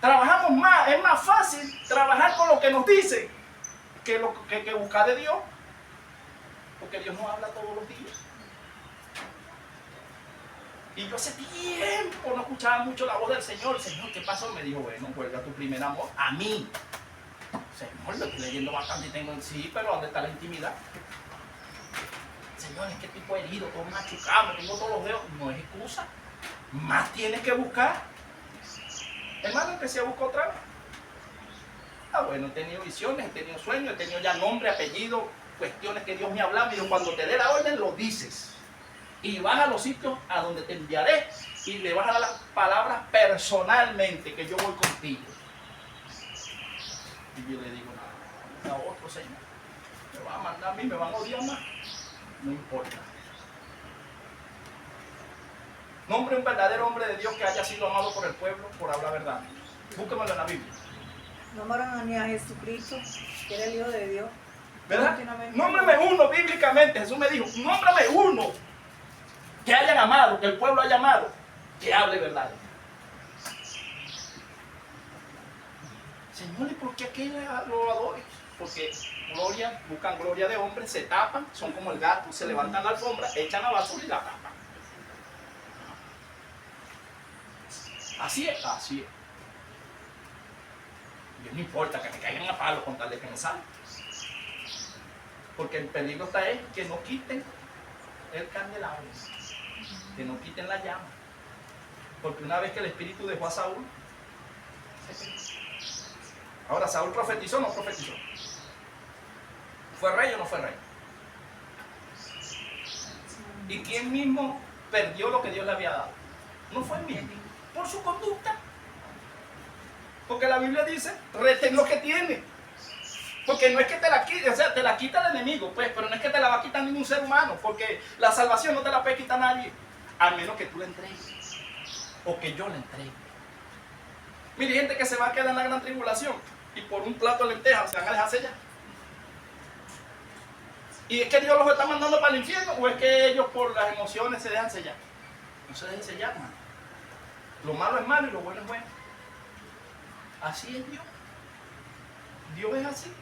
Trabajamos más, es más fácil trabajar con lo que nos dicen que buscar de Dios. Porque Dios nos habla todos los días. Y yo hace tiempo no escuchaba mucho la voz del Señor. Señor, ¿qué pasó? Me dijo, bueno, vuelve a tu primer amor, a mí. Señor, lo estoy leyendo bastante y tengo en sí, pero ¿dónde está la intimidad? Señor, es que tipo herido, todo machucado, me tengo todos los dedos. No es excusa. Más tienes que buscar. Hermano, empecé a buscar otra vez. Bueno, he tenido visiones, he tenido sueños, he tenido ya nombre, apellido, cuestiones que Dios me ha hablado. Y cuando te dé la orden, lo dices. Y vas a los sitios a donde te enviaré y le vas a dar las palabras personalmente, que yo voy contigo. Y yo le digo, no, a otro Señor, me va a mandar a mí, me van a odiar más. No importa. Nombre un verdadero hombre de Dios que haya sido amado por el pueblo por hablar verdad. Búsquemelo en la Biblia. Nombran a Jesucristo, que era el Hijo de Dios. ¿Verdad? Nómbrame uno bíblicamente. Jesús me dijo, nómbrame uno que hayan amado, que el pueblo haya amado, que hable verdad. Señor, ¿y por qué aquí lo adores? Porque gloria, buscan gloria de hombres, se tapan, son como el gato, se levantan la alfombra, echan la basura y la tapan. Así es, así es. Y no importa que me caigan a palo con tal de que me salgan. Porque el peligro está en que no quiten el candelabro, que no quiten la llama. Porque una vez que el Espíritu dejó a Saúl, ahora Saúl profetizó o no profetizó. ¿Fue rey o no fue rey? ¿Y quién mismo perdió lo que Dios le había dado? No fue él mismo, por su conducta. Porque la Biblia dice, retén lo que tiene. Porque no es que te la quite, o sea, te la quita el enemigo, pues, pero no es que te la va a quitar ningún ser humano, porque la salvación no te la puede quitar nadie, al menos que tú la entregues, o que yo la entregue. Mire, gente que se va a quedar en la gran tribulación, y por un plato de lentejas se van a dejar sellar. ¿Y es que Dios los está mandando para el infierno, o es que ellos por las emociones se dejan sellar? No se dejen sellar, hermano. Lo malo es malo y lo bueno es bueno. Así es Dios. Dios es así.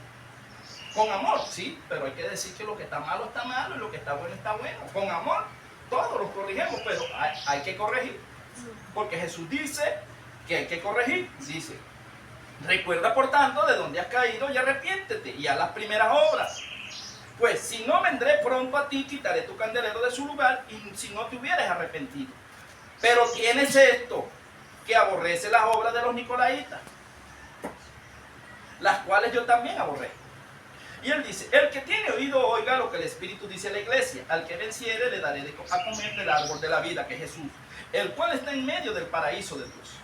Con amor, sí, pero hay que decir que lo que está malo y lo que está bueno. Con amor, todos los corrigimos, pero hay que corregir. Porque Jesús dice que hay que corregir. Dice, recuerda por tanto de dónde has caído y arrepiéntete y haz las primeras obras. Pues si no vendré pronto a ti, quitaré tu candelero de su lugar y si no te hubieras arrepentido. Pero tienes esto, que aborrece las obras de los nicolaitas, las cuales yo también aborrezco. Y él dice, el que tiene oído oiga lo que el Espíritu dice a la iglesia. Al que venciere le daré a comer del árbol de la vida, que es Jesús, el cual está en medio del paraíso de Dios.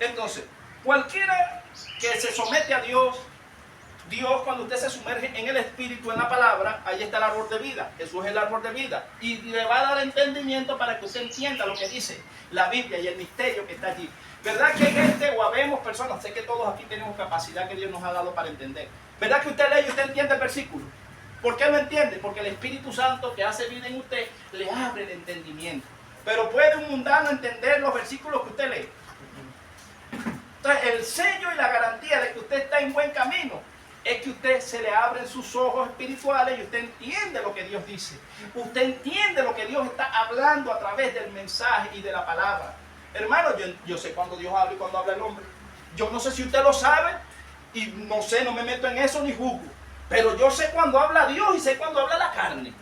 Entonces, cualquiera que se somete a Dios, cuando usted se sumerge en el Espíritu, en la palabra, ahí está el árbol de vida. Jesús es el árbol de vida. Y le va a dar entendimiento para que usted entienda lo que dice la Biblia y el misterio que está allí. ¿Verdad que hay gente o habemos personas? Sé que todos aquí tenemos capacidad que Dios nos ha dado para entender. ¿Verdad que usted lee y usted entiende el versículo? ¿Por qué lo entiende? Porque el Espíritu Santo que hace vida en usted le abre el entendimiento. Pero ¿puede un mundano entender los versículos que usted lee? Entonces, el sello y la garantía de que usted está en buen camino es que usted se le abren sus ojos espirituales y usted entiende lo que Dios dice. Usted entiende lo que Dios está hablando a través del mensaje y de la palabra. Hermano, yo sé cuando Dios habla y cuando habla el hombre. Yo no sé si usted lo sabe y no sé, no me meto en eso ni juzgo. Pero yo sé cuando habla Dios y sé cuando habla la carne.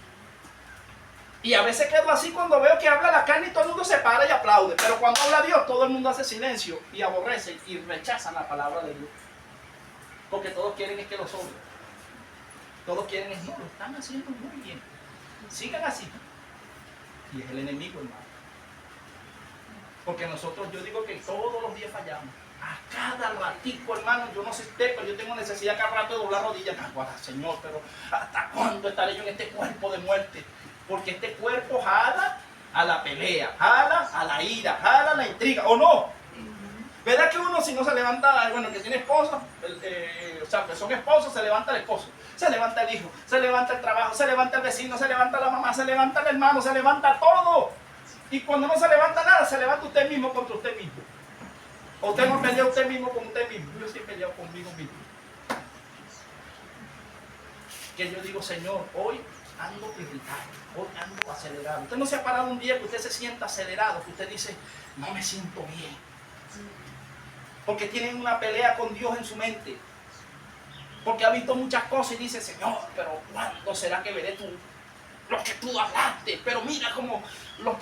Y a veces quedo así cuando veo que habla la carne y todo el mundo se para y aplaude. Pero cuando habla Dios, todo el mundo hace silencio y aborrece y rechazan la palabra de Dios. Porque todos quieren es que los hombres. Todos quieren es, no, lo están haciendo muy bien. Sigan así. Y es el enemigo, hermano. Porque nosotros, yo digo que todos los días fallamos. A cada ratico, hermano, yo no sé usted, pero yo tengo necesidad cada rato de doblar rodillas. Aguarda, Señor, pero ¿hasta cuándo estaré yo en este cuerpo de muerte? Porque este cuerpo jala a la pelea, jala a la ira, jala a la intriga, ¿o no? ¿Verdad que uno si no se levanta, bueno, que tiene esposa, o sea, que son esposos, se levanta el esposo, se levanta el hijo, se levanta el trabajo, se levanta el vecino, se levanta la mamá, se levanta el hermano, se levanta todo? Y cuando no se levanta nada, se levanta usted mismo contra usted mismo. ¿O usted no pelea usted mismo con usted mismo? Yo sí he peleado conmigo mismo. Que yo digo, Señor, hoy ando irritado, hoy ando acelerado. Usted no se ha parado un día que usted se sienta acelerado, que usted dice, no me siento bien. Porque tiene una pelea con Dios en su mente. Porque ha visto muchas cosas y dice, Señor, pero ¿cuándo será que veré lo que tú hablaste? Pero mira cómo los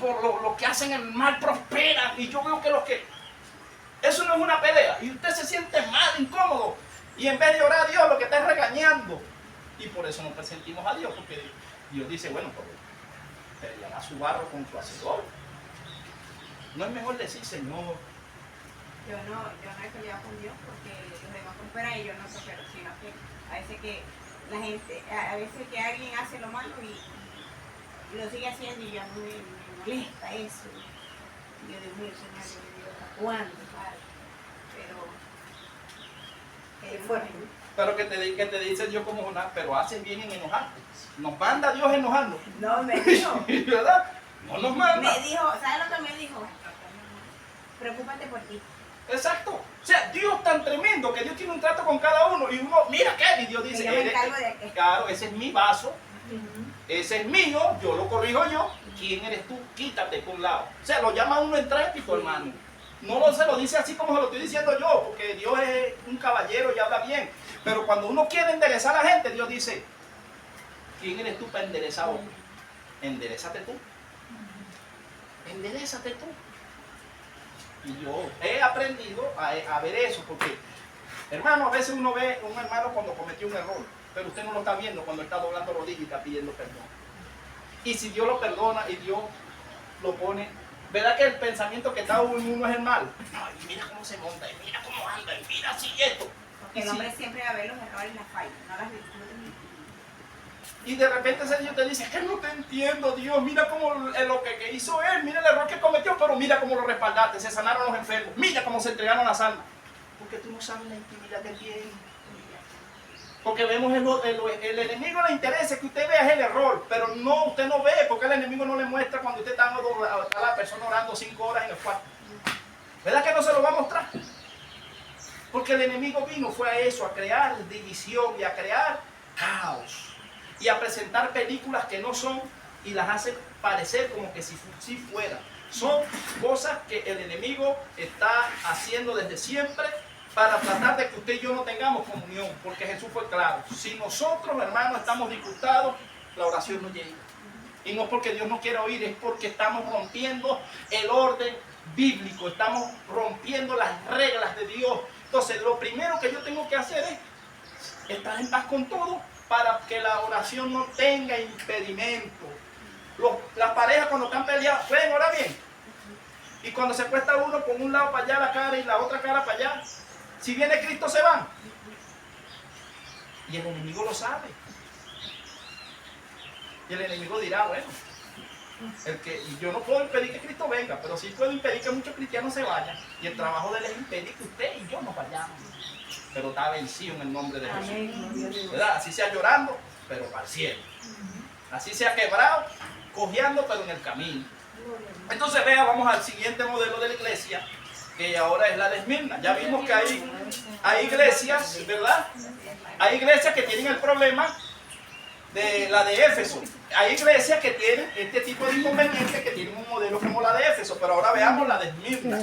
que hacen el mal prosperan. Y yo veo que los que... Eso no es una pelea. Y usted se siente mal, incómodo. Y en vez de orar a Dios, lo que está es regañando. Y por eso nos presentimos a Dios. Porque Dios dice, bueno, pues pelean a su barro con su hacedor. No es mejor decir, Señor. Yo no he peleado con Dios porque los demás prosperan y yo no prospero, sino que a veces que la gente, a veces que alguien hace lo malo y lo sigue haciendo y ya me molesta eso. Y yo digo, mío, Señor, yo le digo, ¿hasta cuándo, Padre? Pero es fuerte. Pero que te dice Dios como Jonás, pero haces bien en enojarte. Nos manda Dios a enojarnos. No, me dijo. ¿Verdad? No nos manda. Me dijo, ¿sabes lo que me dijo? Preocúpate por ti. Exacto. O sea, Dios tan tremendo que Dios tiene un trato con cada uno. Y uno, mira qué, y Dios dice, yo me encargo de qué. Claro, ese es mi vaso. Ese es mío, yo lo corrijo yo. ¿Quién eres tú? Quítate por un lado. O sea, lo llama uno en tráfico, hermano. No se lo dice así como se lo estoy diciendo yo, porque Dios es un caballero y habla bien. Pero cuando uno quiere enderezar a la gente, Dios dice, ¿quién eres tú para enderezar a otro? Enderezate tú. Enderezate tú. Y yo he aprendido a ver eso, porque, hermano, a veces uno ve a un hermano cuando cometió un error, pero usted no lo está viendo cuando está doblando rodillas y está pidiendo perdón. Y si Dios lo perdona y Dios lo pone, ¿verdad que el pensamiento que está en uno es el mal? No, y mira cómo se monta, y mira cómo anda, y mira así esto. Porque el hombre siempre va a ver los errores y las fallas, no las virtudes. Y de repente ese Dios te dice, es que no te entiendo, Dios, mira cómo lo que hizo él, mira el error que cometió, pero mira cómo lo respaldaste, se sanaron los enfermos, mira cómo se entregaron las almas. Porque tú no sabes la intimidad que tiene. Porque vemos el enemigo le interesa que usted vea el error, pero no, usted no ve, porque el enemigo no le muestra cuando usted está a la persona orando 5 horas en el cuarto. ¿Verdad que no se lo va a mostrar? Porque el enemigo fue a eso, a crear división y a crear caos. Y a presentar películas que no son y las hace parecer como que si fueran. Son cosas que el enemigo está haciendo desde siempre para tratar de que usted y yo no tengamos comunión, porque Jesús fue claro. Si nosotros, hermanos, estamos disgustados, la oración no llega. Y no es porque Dios no quiera oír, es porque estamos rompiendo el orden bíblico, estamos rompiendo las reglas de Dios. Entonces, lo primero que yo tengo que hacer es estar en paz con todo, para que la oración no tenga impedimento. Las parejas cuando están peleadas pueden orar bien. Y cuando se cuesta uno con un lado para allá la cara y la otra cara para allá, si viene Cristo se van. Y el enemigo lo sabe. Y el enemigo dirá, bueno, yo no puedo impedir que Cristo venga, pero sí puedo impedir que muchos cristianos se vayan. Y el trabajo de él es impedir que usted y yo nos vayamos. Pero está vencido en el nombre de Jesús. ¿Verdad? Así sea llorando, pero para el cielo. Así sea quebrado, cojeando, pero en el camino. Entonces vea, vamos al siguiente modelo de la iglesia, que ahora es la de Esmirna. Ya vimos que hay iglesias, ¿verdad? Hay iglesias que tienen el problema de la de Éfeso. Hay iglesias que tienen este tipo de inconvenientes, que tienen un modelo como la de Éfeso, pero ahora veamos la de Esmirna.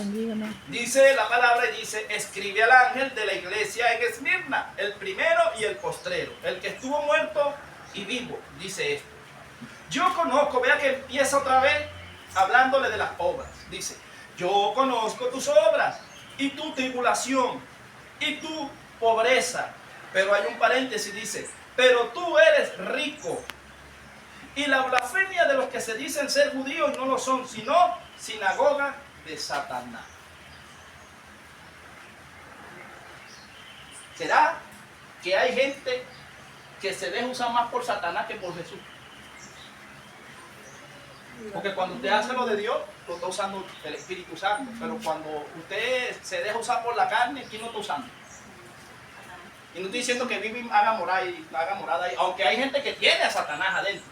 Dice la palabra y dice, escribe al ángel de la iglesia en Esmirna, el primero y el postrero, el que estuvo muerto y vivo, dice esto. Yo conozco, vea que empieza otra vez hablándole de las obras. Dice, yo conozco tus obras y tu tribulación y tu pobreza. Pero hay un paréntesis, dice, pero tú eres rico. Y la blasfemia de los que se dicen ser judíos y no lo son, sino sinagoga de Satanás. ¿Será que hay gente que se deja usar más por Satanás que por Jesús? Porque cuando usted hace lo de Dios, lo está usando el Espíritu Santo. Pero cuando usted se deja usar por la carne, ¿quién lo está usando? Y no estoy diciendo que vive haga morada ahí. Aunque hay gente que tiene a Satanás adentro.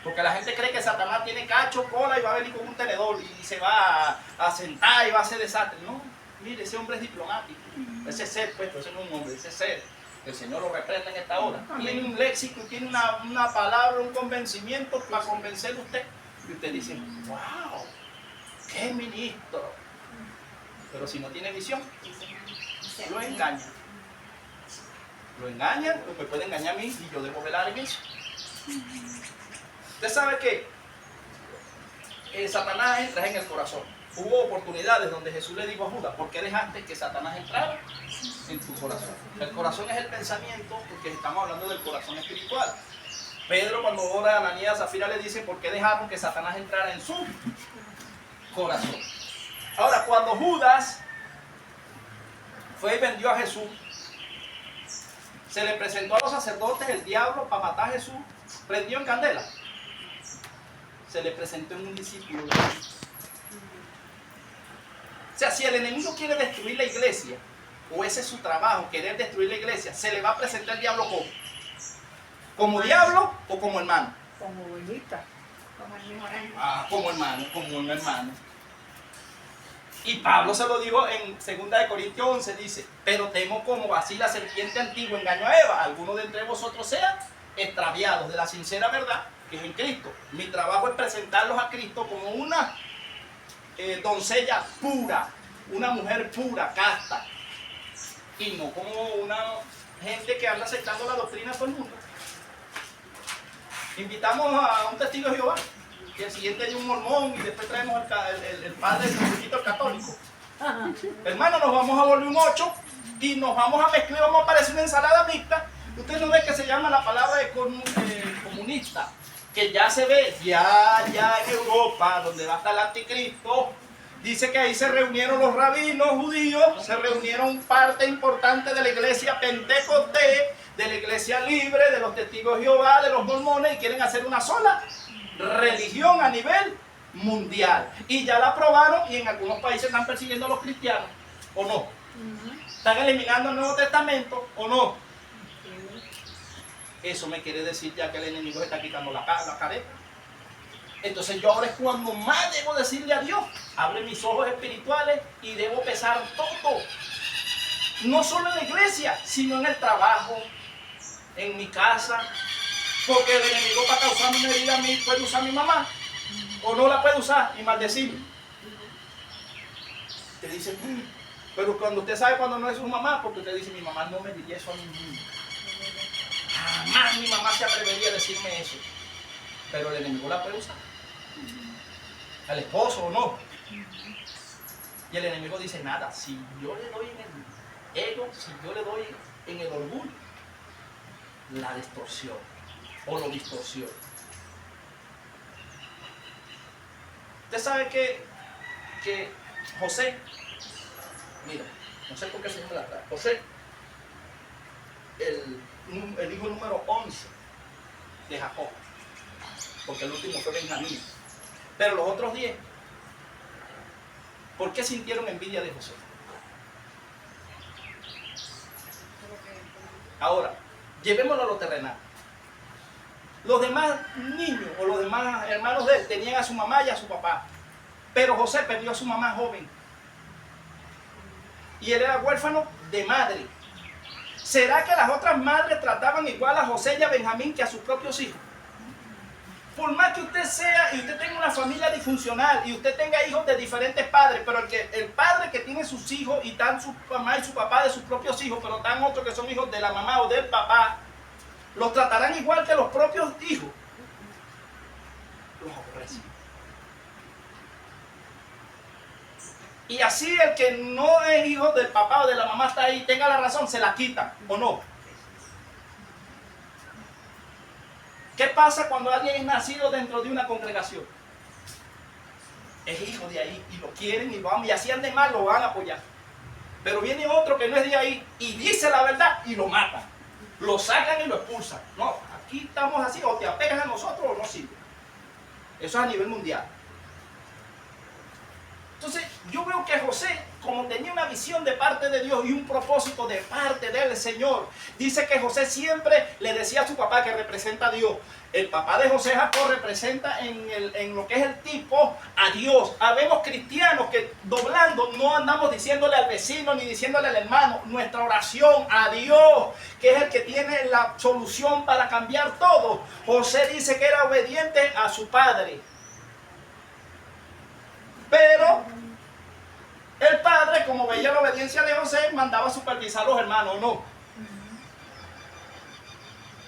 Porque la gente cree que Satanás tiene cacho, cola y va a venir con un tenedor y se va a sentar y va a hacer desastre. No, mire, ese hombre es diplomático. Ese ser, pues, ese no es un hombre, ese ser. El Señor lo reprenda en esta hora. Tiene un léxico, tiene una palabra, un convencimiento para convencer a usted. Y usted dice, wow, qué ministro. Pero si no tiene visión, lo engaña. Lo engaña, me puede engañar a mí y yo debo velar en eso. Usted sabe que Satanás entra en el corazón. Hubo oportunidades donde Jesús le dijo a Judas, ¿por qué dejaste que Satanás entrara en tu corazón? El corazón es el pensamiento, porque estamos hablando del corazón espiritual. Pedro, cuando ora a Ananías, Zafira le dice, ¿por qué dejaron que Satanás entrara en su corazón? Ahora, cuando Judas fue y vendió a Jesús, se le presentó a los sacerdotes el diablo para matar a Jesús, prendió en candela. Se le presentó en un discípulo de Jesús. O sea, si el enemigo quiere destruir la iglesia, o ese es su trabajo, querer destruir la iglesia, se le va a presentar el diablo como. ¿Como diablo o como hermano? Como bonita. Como el mejor año. Como hermano, como un hermano. Y Pablo se lo dijo en 2 Corintios 11, dice, pero temo como así la serpiente antigua engañó a Eva, alguno de entre vosotros sean extraviados de la sincera verdad que es en Cristo. Mi trabajo es presentarlos a Cristo como una doncella pura, una mujer pura, casta, y no como una gente que anda aceptando la doctrina de todo el mundo. Invitamos a un testigo de Jehová, y el siguiente de un mormón, y después traemos el padre del el católico. Hermano, nos vamos a volver un 8 y nos vamos a mezclar, vamos a parecer una ensalada mixta. Usted no ve que se llama la palabra de comunista, que ya se ve, ya en Europa, donde va a estar el anticristo. Dice que ahí se reunieron los rabinos judíos, se reunieron parte importante de la iglesia pentecostés, de la iglesia libre, de los testigos de Jehová, de los mormones, y quieren hacer una sola religión a nivel mundial. Y ya la aprobaron y en algunos países están persiguiendo a los cristianos, ¿o no? Están eliminando el Nuevo Testamento, ¿o no? Eso me quiere decir ya que el enemigo está quitando la careta. Entonces yo ahora es cuando más debo decirle a Dios, abre mis ojos espirituales y debo pesar todo. No solo en la iglesia, sino en el trabajo, en mi casa. Porque el enemigo para causarme una herida a mí puede usar a mi mamá. O no la puede usar y maldecirme. Te dicen, pero cuando usted sabe cuando no es su mamá, porque usted dice, mi mamá no me diría eso a mí mismo. Jamás mi mamá se atrevería a decirme eso. Pero el enemigo la puede usar. Al esposo o no. Y el enemigo dice, nada, si yo le doy en el ego, si yo le doy en el orgullo, la distorsión o lo distorsiona. Usted sabe que José, mira, no sé por qué se llama la José, el hijo número 11 de Jacob, porque el último fue Benjamín, pero los otros 10, ¿por qué sintieron envidia de José? Ahora, llevémoslo a lo terrenal. Los demás niños o los demás hermanos de él tenían a su mamá y a su papá, pero José perdió a su mamá joven y él era huérfano de madre. ¿Será que las otras madres trataban igual a José y a Benjamín que a sus propios hijos? Por más que usted sea y usted tenga una familia disfuncional y usted tenga hijos de diferentes padres, pero el padre que tiene sus hijos y están su mamá y su papá de sus propios hijos, pero están otros que son hijos de la mamá o del papá, los tratarán igual que los propios hijos. Los aborrecen. Y así el que no es hijo del papá o de la mamá está ahí, tenga la razón, se la quita, ¿o no? ¿Qué pasa cuando alguien es nacido dentro de una congregación? es hijo de ahí y lo quieren y lo aman, y así anden mal, lo van a apoyar. Pero viene otro que no es de ahí y dice la verdad y lo matan, lo sacan y lo expulsan. No, aquí estamos así, o te apegas a nosotros o no sirve. Eso es a nivel mundial. Entonces yo veo que José, como tenía una visión de parte de Dios y un propósito de parte del Señor, dice que José siempre le decía a su papá, que representa a Dios. El papá de José Jacob representa en lo que es el tipo a Dios. Habemos cristianos que doblando no andamos diciéndole al vecino ni diciéndole al hermano. Nuestra oración a Dios, que es el que tiene la solución para cambiar todo. José dice que era obediente a su padre. Pero el padre, como veía la obediencia de José, mandaba a supervisar a los hermanos, no.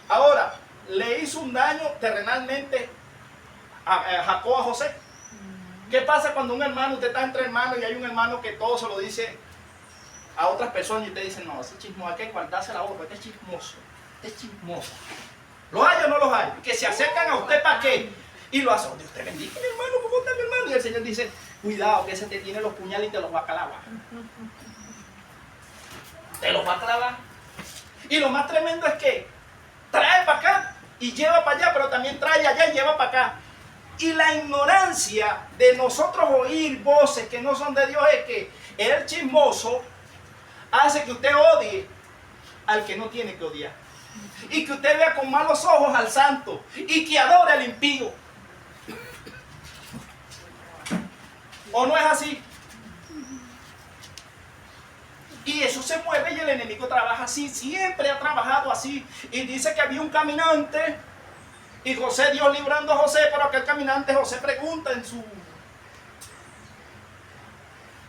Ahora, le hizo un daño terrenalmente a Jacob a José. ¿Qué pasa cuando un hermano, usted está entre hermanos y hay un hermano que todo se lo dice a otras personas y usted dice, no, ese chismoso, hay que guardarse la boca, este es chismoso, este es chismoso? ¿Los hay o no los hay? Que se acercan a usted ¿para qué? Y lo hacen. Dios te bendiga, mi hermano, ¿cómo está mi hermano? Y el Señor dice, cuidado, que ese te tiene los puñales y te los va a clavar. Te los va a clavar. Y lo más tremendo es que trae para acá y lleva para allá, pero también trae allá y lleva para acá. Y la ignorancia de nosotros oír voces que no son de Dios es que el chismoso hace que usted odie al que no tiene que odiar. Y que usted vea con malos ojos al santo y que adore al impío. ¿O no es así? Y eso se mueve y el enemigo trabaja así, siempre ha trabajado así. Y dice que había un caminante y José, Dios librando a José, pero aquel caminante José pregunta en su...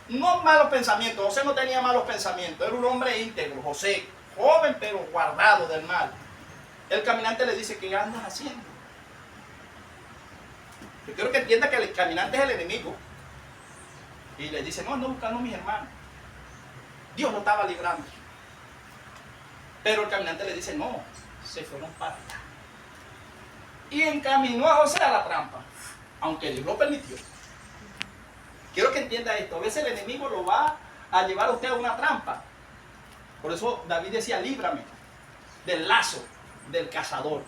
No malos pensamientos, José no tenía malos pensamientos, era un hombre íntegro, José, joven pero guardado del mal. El caminante le dice, ¿qué andas haciendo? Yo quiero que entienda que el caminante es el enemigo. Y le dice, no, ando buscando a mis hermanos. Dios lo estaba librando. Pero el caminante le dice, no, se fueron para allá. Y encaminó a José a la trampa, aunque Dios lo permitió. Quiero que entienda esto, a veces el enemigo lo va a llevar a usted a una trampa. Por eso David decía, líbrame del lazo del cazador.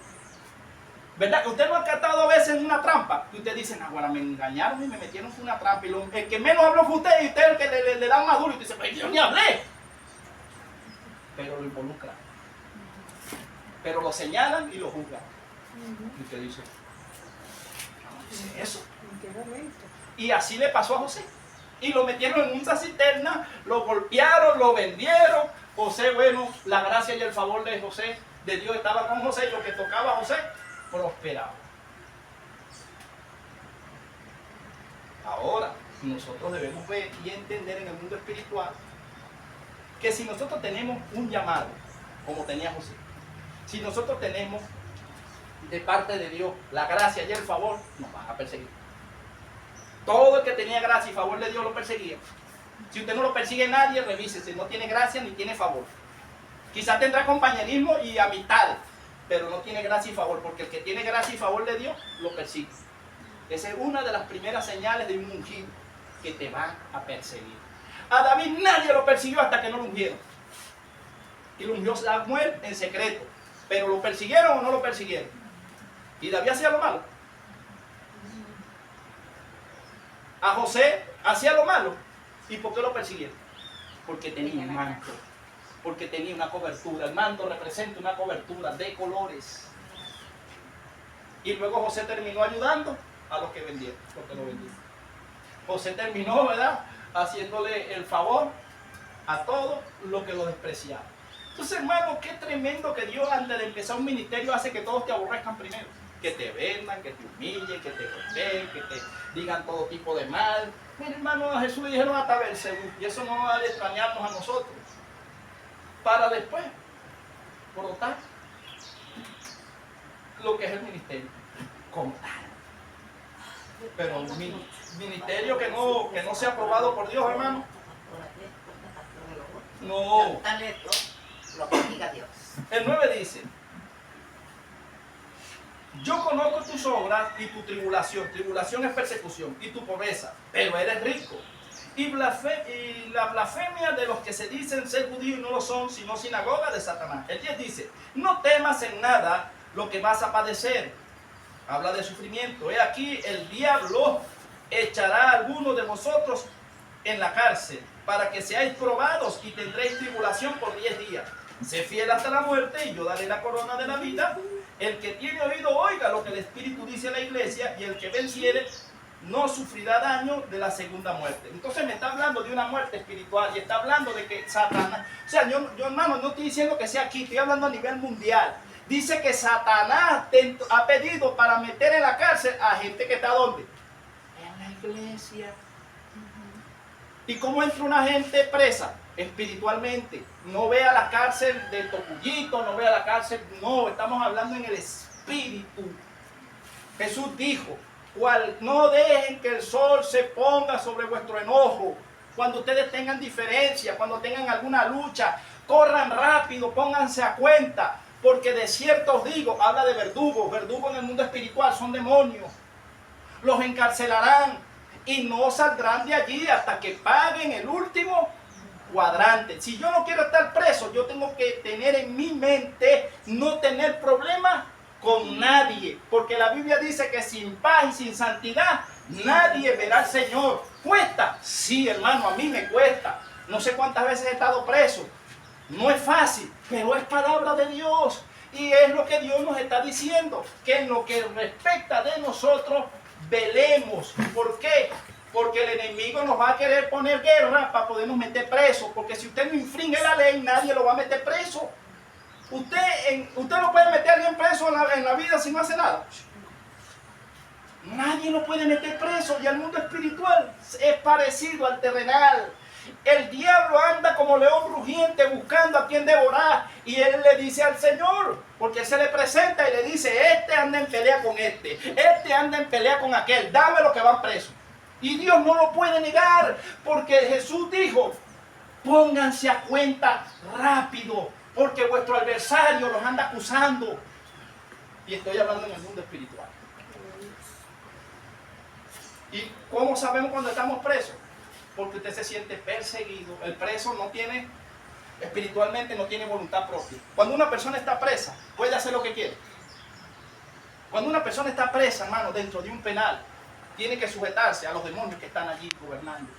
¿Verdad? Que usted no ha catado a veces en una trampa. Y usted dice, ahora me engañaron y me metieron en una trampa. Y el que menos habló fue usted y usted el que le da más duro. Y usted dice, pues yo ni hablé. Pero lo involucran. Pero lo señalan y lo juzgan. Y usted dice, no dice eso. Y así le pasó a José. Y lo metieron en una cisterna, lo golpearon, lo vendieron. José, bueno, la gracia y el favor de José, de Dios estaba con José. Y lo que tocaba a José, prosperaba. Ahora, nosotros debemos ver y entender en el mundo espiritual que si nosotros tenemos un llamado, como tenía José, si nosotros tenemos de parte de Dios la gracia y el favor, nos van a perseguir. Todo el que tenía gracia y favor de Dios lo perseguía. Si usted no lo persigue nadie, revise si no tiene gracia ni tiene favor. Quizás tendrá compañerismo y amistades, pero no tiene gracia y favor, porque el que tiene gracia y favor de Dios lo persigue. Esa es una de las primeras señales de un ungido, que te van a perseguir. A David nadie lo persiguió hasta que no lo ungieron. Y lo ungió Samuel en secreto. Pero ¿lo persiguieron o no lo persiguieron? Y David hacía lo malo. A José hacía lo malo. ¿Y por qué lo persiguieron? Porque tenía un manto. Porque tenía una cobertura. El manto representa una cobertura de colores. Y luego José terminó ayudando a los que vendieron, porque lo vendieron. José terminó, ¿verdad?, haciéndole el favor a todos los que lo despreciaban. Entonces, hermano, qué tremendo que Dios, antes de empezar un ministerio, hace que todos te aborrezcan primero. Que te vendan, que te humillen, que te golpeen, que te digan todo tipo de mal. Mira, hermano, a Jesús le dijeron hasta Belcebú, y eso no va a extrañarnos a nosotros. Para después brotar lo que es el ministerio como tal. Pero un ministerio que no sea aprobado por Dios, hermano, no. Lo que diga Dios. El 9 dice, yo conozco tus obras y tu tribulación. Tribulación es persecución y tu pobreza, pero eres rico. Y la blasfemia de los que se dicen ser judíos y no lo son, sino sinagoga de Satanás. El 10 dice, no temas en nada lo que vas a padecer. Habla de sufrimiento. He aquí, el diablo echará a algunos de vosotros en la cárcel, para que seáis probados y tendréis tribulación por 10 días. Sé fiel hasta la muerte y yo daré la corona de la vida. El que tiene oído oiga lo que el Espíritu dice a la iglesia, y el que venciere no sufrirá daño de la segunda muerte. Entonces me está hablando de una muerte espiritual y está hablando de que Satanás, o sea, yo hermano, no estoy diciendo que sea aquí, estoy hablando a nivel mundial. Dice que Satanás ha pedido para meter en la cárcel a gente que está ¿dónde? En la iglesia. ¿Y cómo entra una gente presa? Espiritualmente. No ve a la cárcel del Tocullito, no ve a la cárcel, no, estamos hablando en el espíritu. Jesús dijo, no dejen que el sol se ponga sobre vuestro enojo. Cuando ustedes tengan diferencia, cuando tengan alguna lucha, corran rápido, pónganse a cuenta. Porque de cierto os digo, habla de verdugos. Verdugos en el mundo espiritual son demonios. Los encarcelarán y no saldrán de allí hasta que paguen el último cuadrante. Si yo no quiero estar preso, yo tengo que tener en mi mente no tener problemas con nadie. Porque la Biblia dice que sin paz y sin santidad nadie verá al Señor. ¿Cuesta? Sí, hermano, a mí me cuesta. No sé cuántas veces he estado preso. No es fácil, pero es palabra de Dios. Y es lo que Dios nos está diciendo. Que en lo que respecta de nosotros, velemos. ¿Por qué? Porque el enemigo nos va a querer poner guerra para podernos meter presos. Porque si usted no infringe la ley, nadie lo va a meter preso. Usted no puede meter a alguien preso en la vida si no hace nada. Nadie lo puede meter preso. Y el mundo espiritual es parecido al terrenal. El diablo anda como león rugiente buscando a quien devorar. Y él le dice al Señor, porque él se le presenta y le dice, este anda en pelea con este anda en pelea con aquel, dame lo que van presos. Y Dios no lo puede negar, porque Jesús dijo, pónganse a cuenta rápido, porque vuestro adversario los anda acusando. Y estoy hablando en el mundo espiritual. ¿Y cómo sabemos cuando estamos presos? Porque usted se siente perseguido. El preso no tiene, espiritualmente no tiene voluntad propia. Cuando una persona está presa, puede hacer lo que quiere. Cuando una persona está presa, hermano, dentro de un penal, tiene que sujetarse a los demonios que están allí gobernando.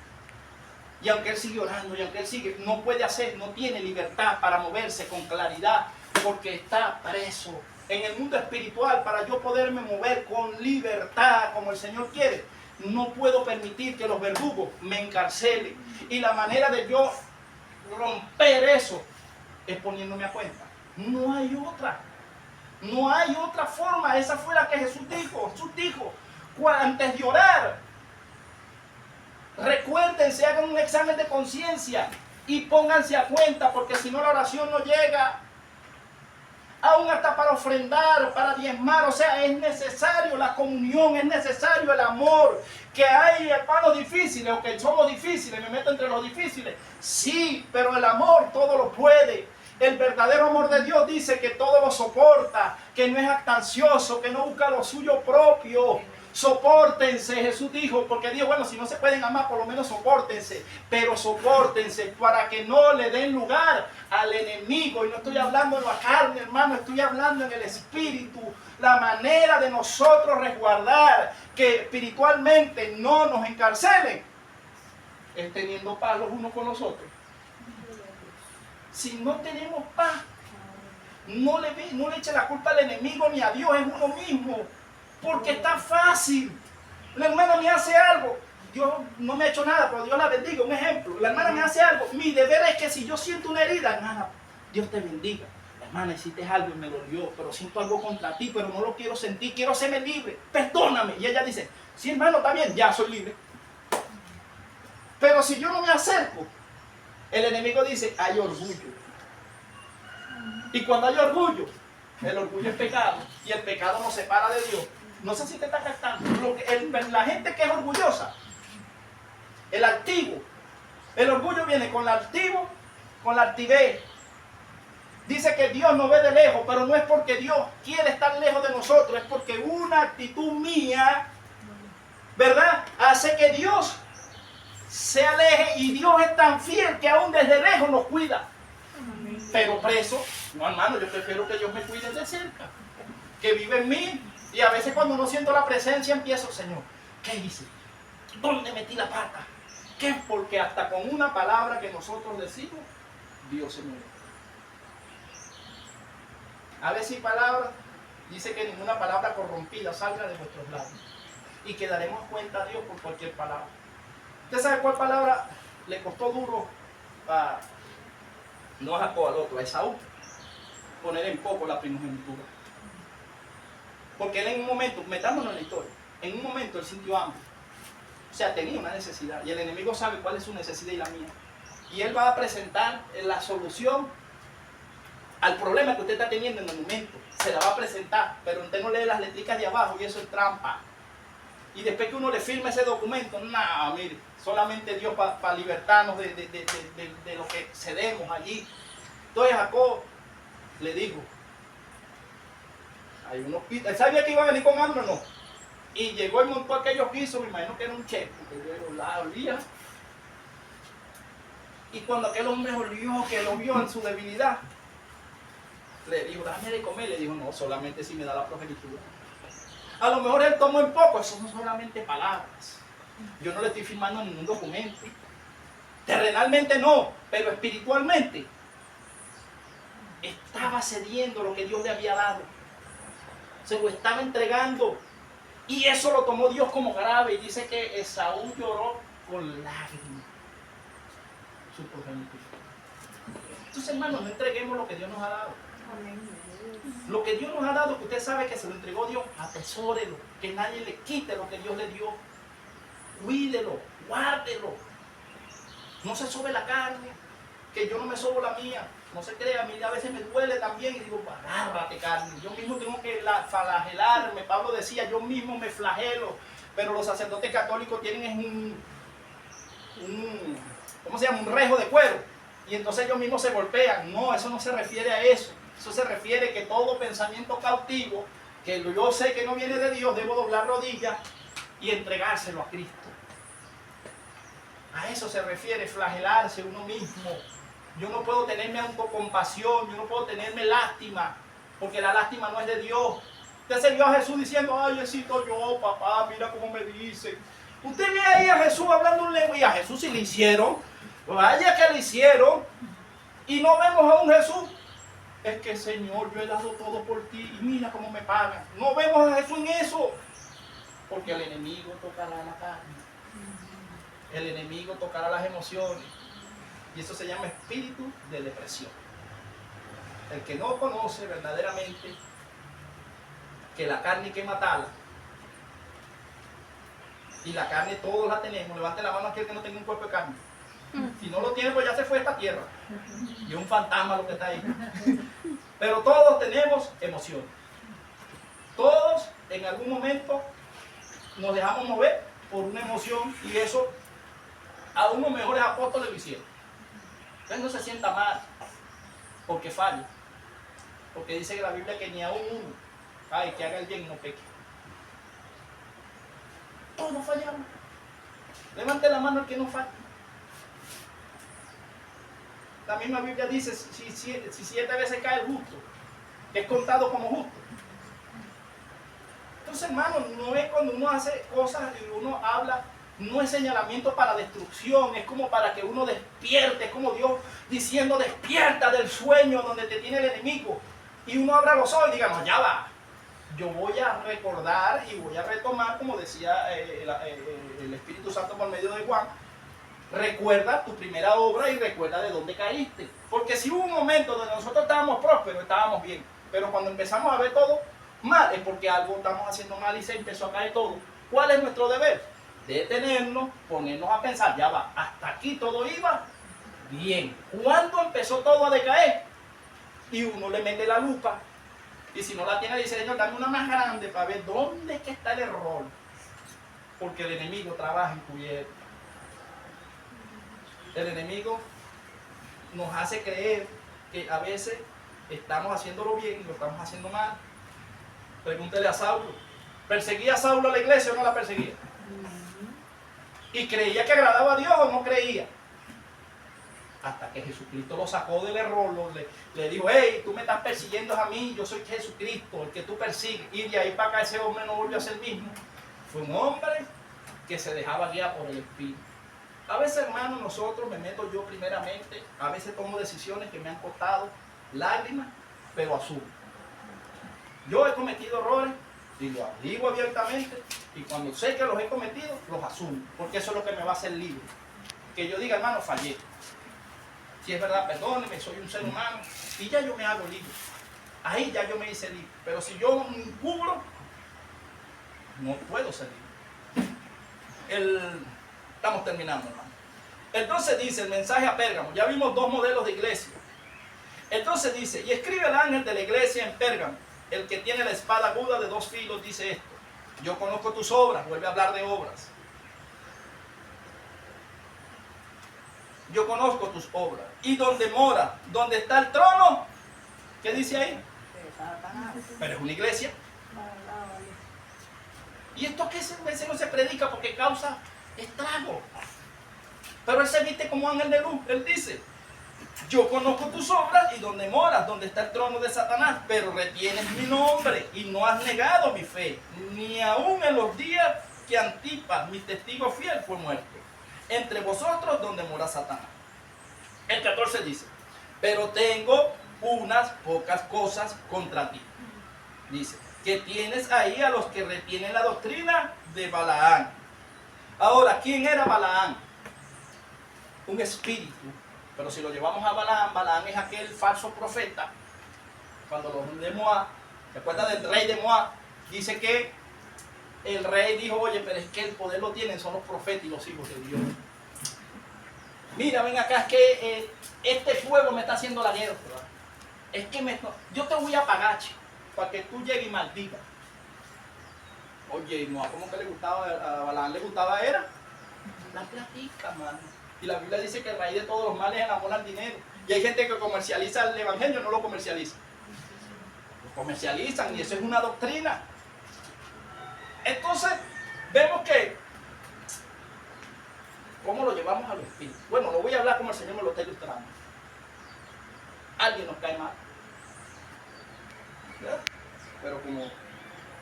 Y aunque él sigue orando, y aunque él sigue, no puede hacer, no tiene libertad para moverse con claridad, porque está preso. En el mundo espiritual, para yo poderme mover con libertad, como el Señor quiere, no puedo permitir que los verdugos me encarcelen. Y la manera de yo romper eso es poniéndome a cuenta. No hay otra. No hay otra forma. Esa fue la que Jesús dijo. Jesús dijo, antes de orar, recuérdense, hagan un examen de conciencia y pónganse a cuenta, porque si no la oración no llega. Aún hasta para ofrendar, para diezmar, o sea, es necesario la comunión, es necesario el amor. Que hay hermanos difíciles, o que somos difíciles, me meto entre los difíciles. Sí, pero el amor todo lo puede. El verdadero amor de Dios dice que todo lo soporta, que no es actancioso, que no busca lo suyo propio. Sopórtense, Jesús dijo, porque dijo, bueno, si no se pueden amar, por lo menos sopórtense, pero sopórtense para que no le den lugar al enemigo. Y no estoy hablando en la carne, hermano, estoy hablando en el espíritu. La manera de nosotros resguardar que espiritualmente no nos encarcelen es teniendo paz los unos con los otros. Si no tenemos paz, no le eche la culpa al enemigo ni a Dios, es uno mismo. Porque está fácil. La hermana me hace algo. Yo no me he hecho nada, pero Dios la bendiga. Un ejemplo. La hermana me hace algo. Mi deber es que si yo siento una herida, hermana, Dios te bendiga. Hermana, hiciste algo y me dolió, pero siento algo contra ti, pero no lo quiero sentir. Quiero serme libre. Perdóname. Y ella dice, sí, hermano, está bien, ya soy libre. Pero si yo no me acerco, el enemigo dice, hay orgullo. Y cuando hay orgullo, el orgullo es pecado. Y el pecado nos separa de Dios. No sé si te está captando. La gente que es orgullosa, el altivo, el orgullo viene con la altivo, con la altivez. Dice que Dios nos ve de lejos, pero no es porque Dios quiere estar lejos de nosotros, es porque una actitud mía, ¿verdad?, hace que Dios se aleje, y Dios es tan fiel que aún desde lejos nos cuida. Pero preso, no, hermano, yo prefiero que Dios me cuide de cerca, que vive en mí. Y a veces cuando no siento la presencia empiezo, Señor, ¿qué hice? ¿Dónde metí la pata? ¿Qué? Porque hasta con una palabra que nosotros decimos, Dios se mueve. A ver si palabra, dice que ninguna palabra corrompida salga de vuestros labios, y que daremos cuenta a Dios por cualquier palabra. ¿Usted sabe cuál palabra le costó duro a, no a Jacob, al otro, a Esaú, poner en poco la primogenitura? Porque él en un momento, metámonos en la historia, en un momento él sintió hambre. O sea, tenía una necesidad, y el enemigo sabe cuál es su necesidad y la mía. Y él va a presentar la solución al problema que usted está teniendo en el momento. Se la va a presentar, pero usted no lee las letricas de abajo y eso es trampa. Y después que uno le firme ese documento, nada, mire, solamente Dios para libertarnos de lo que cedemos allí. Entonces Jacob le dijo, hay unos pisos, él sabía que iba a venir con hambre o no. Y llegó y montó aquellos pisos, me imagino que era un chef, porque yo la olía. Y cuando aquel hombre olió, que lo vio en su debilidad, le dijo, dame de comer. Le dijo, no, solamente si me da la progenitura. A lo mejor él tomó en poco, eso son solamente palabras. Yo no le estoy firmando ningún documento. Terrenalmente no, pero espiritualmente estaba cediendo lo que Dios le había dado. Se lo estaba entregando. Y eso lo tomó Dios como grave. Y dice que Esaú lloró con lágrimas su progenitura. Entonces, hermanos, no entreguemos lo que Dios nos ha dado. Lo que Dios nos ha dado, que usted sabe que se lo entregó Dios, atesórelo, que nadie le quite lo que Dios le dio. Cuídelo, guárdelo. No se sobe la carne, que yo no me sobo la mía. No se crea, a mí a veces me duele también y digo, agárrate carne. Yo mismo tengo que flagelarme. Pablo decía, yo mismo me flagelo. Pero los sacerdotes católicos tienen ¿cómo se llama? Un rejo de cuero. Y entonces ellos mismos se golpean. No, eso no se refiere a eso. Eso se refiere que todo pensamiento cautivo, que yo sé que no viene de Dios, debo doblar rodillas y entregárselo a Cristo. A eso se refiere flagelarse uno mismo. Yo no puedo tenerme autocompasión, yo no puedo tenerme lástima, porque la lástima no es de Dios. Usted se vio a Jesús diciendo, ay, necesito yo, papá, mira cómo me dicen. Usted ve ahí a Jesús hablando un lengua, y a Jesús sí le hicieron, vaya que le hicieron, y no vemos a un Jesús. Es que, Señor, yo he dado todo por ti y mira cómo me pagan. No vemos a Jesús en eso, porque el enemigo tocará la carne. El enemigo tocará las emociones. Y eso se llama espíritu de depresión. El que no conoce verdaderamente que la carne hay que matarla. Y la carne todos la tenemos. Levante la mano aquel que no tenga un cuerpo de carne. Si no lo tiene, pues ya se fue a esta tierra. Y es un fantasma lo que está ahí. Pero todos tenemos emociones. Todos en algún momento nos dejamos mover por una emoción, y eso a unos mejores apóstoles lo hicieron. Usted no se sienta mal porque falla. Porque dice que la Biblia que ni aún uno, ay, que haga el bien y no peque. Todos fallamos. Levante la mano el que no falla. La misma Biblia dice, si 7 veces cae el justo, que es contado como justo. Entonces, hermano, no es cuando uno hace cosas y uno habla, no es señalamiento para destrucción, es como para que uno despierte, es como Dios diciendo, despierta del sueño donde te tiene el enemigo. Y uno abra los ojos y diga, no, ya va. Yo voy a recordar y voy a retomar, como decía el Espíritu Santo por medio de Juan, recuerda tu primera obra y recuerda de dónde caíste. Porque si hubo un momento donde nosotros estábamos prósperos, estábamos bien. Pero cuando empezamos a ver todo mal, es porque algo estamos haciendo mal y se empezó a caer todo. ¿Cuál es nuestro deber? Detenernos, ponernos a pensar, ya va, hasta aquí todo iba bien. ¿Cuándo empezó todo a decaer? Y uno le mete la lupa. Y si no la tiene, dice, Señor, dame una más grande para ver dónde es que está el error. Porque el enemigo trabaja encubierto. El enemigo nos hace creer que a veces estamos haciéndolo bien y lo estamos haciendo mal. Pregúntele a Saulo. ¿Perseguía a Saulo a la iglesia o no la perseguía? ¿Y creía que agradaba a Dios o no creía? Hasta que Jesucristo lo sacó del error, le dijo, hey, tú me estás persiguiendo a mí, yo soy Jesucristo, el que tú persigues. Y de ahí para acá ese hombre no volvió a ser el mismo. Fue un hombre que se dejaba guiar por el Espíritu. A veces, hermanos, nosotros, me meto yo primeramente, a veces tomo decisiones que me han costado lágrimas, pero asumo. Yo he cometido errores y lo digo abiertamente, y cuando sé que los he cometido, los asumo, porque eso es lo que me va a hacer libre. Que yo diga, hermano, fallé. Si es verdad, perdóneme, soy un ser humano, y ya yo me hago libre. Ahí ya yo me hice libre. Pero si yo me encubro, no puedo ser libre. Estamos terminando, hermano. Entonces dice el mensaje a Pérgamo. Ya vimos dos modelos de iglesia. Entonces dice, y escribe el ángel de la iglesia en Pérgamo, el que tiene la espada aguda de 2 filos, dice esto. Yo conozco tus obras, vuelve a hablar de obras. Yo conozco tus obras. Y donde mora, donde está el trono, ¿qué dice ahí? Pero es una iglesia. ¿Y esto qué ese no se predica porque causa estrago? Pero él se viste como ángel de luz. Él dice, yo conozco tus obras y donde moras, donde está el trono de Satanás, pero retienes mi nombre y no has negado mi fe, ni aun en los días que Antipas, mi testigo fiel, fue muerto. Entre vosotros donde mora Satanás. El 14 dice, pero tengo unas pocas cosas contra ti. Dice, que tienes ahí a los que retienen la doctrina de Balaán. Ahora, ¿quién era Balaán? Un espíritu. Pero si lo llevamos a Balaán, Balaán es aquel falso profeta. Cuando los de Moab, ¿se acuerdan del rey de Moab? Dice que el rey dijo, oye, pero es que el poder lo tienen, son los profetas y los hijos de Dios. Mira, ven acá, es que este fuego me está haciendo la guerra. Es que yo te voy a pagar, chico, para que tú llegues y maldigas. Oye, no, ¿cómo que le gustaba a Balaán? ¿Le gustaba era? La platica, mano. Y la Biblia dice que el raíz de todos los males es el amor al dinero. Y hay gente que comercializa el evangelio, no lo comercializa. Lo comercializan y eso es una doctrina. Entonces, vemos que, ¿cómo lo llevamos a los espíritus? Bueno, lo voy a hablar como el Señor me lo está ilustrando. Alguien nos cae mal. ¿Verdad? Pero como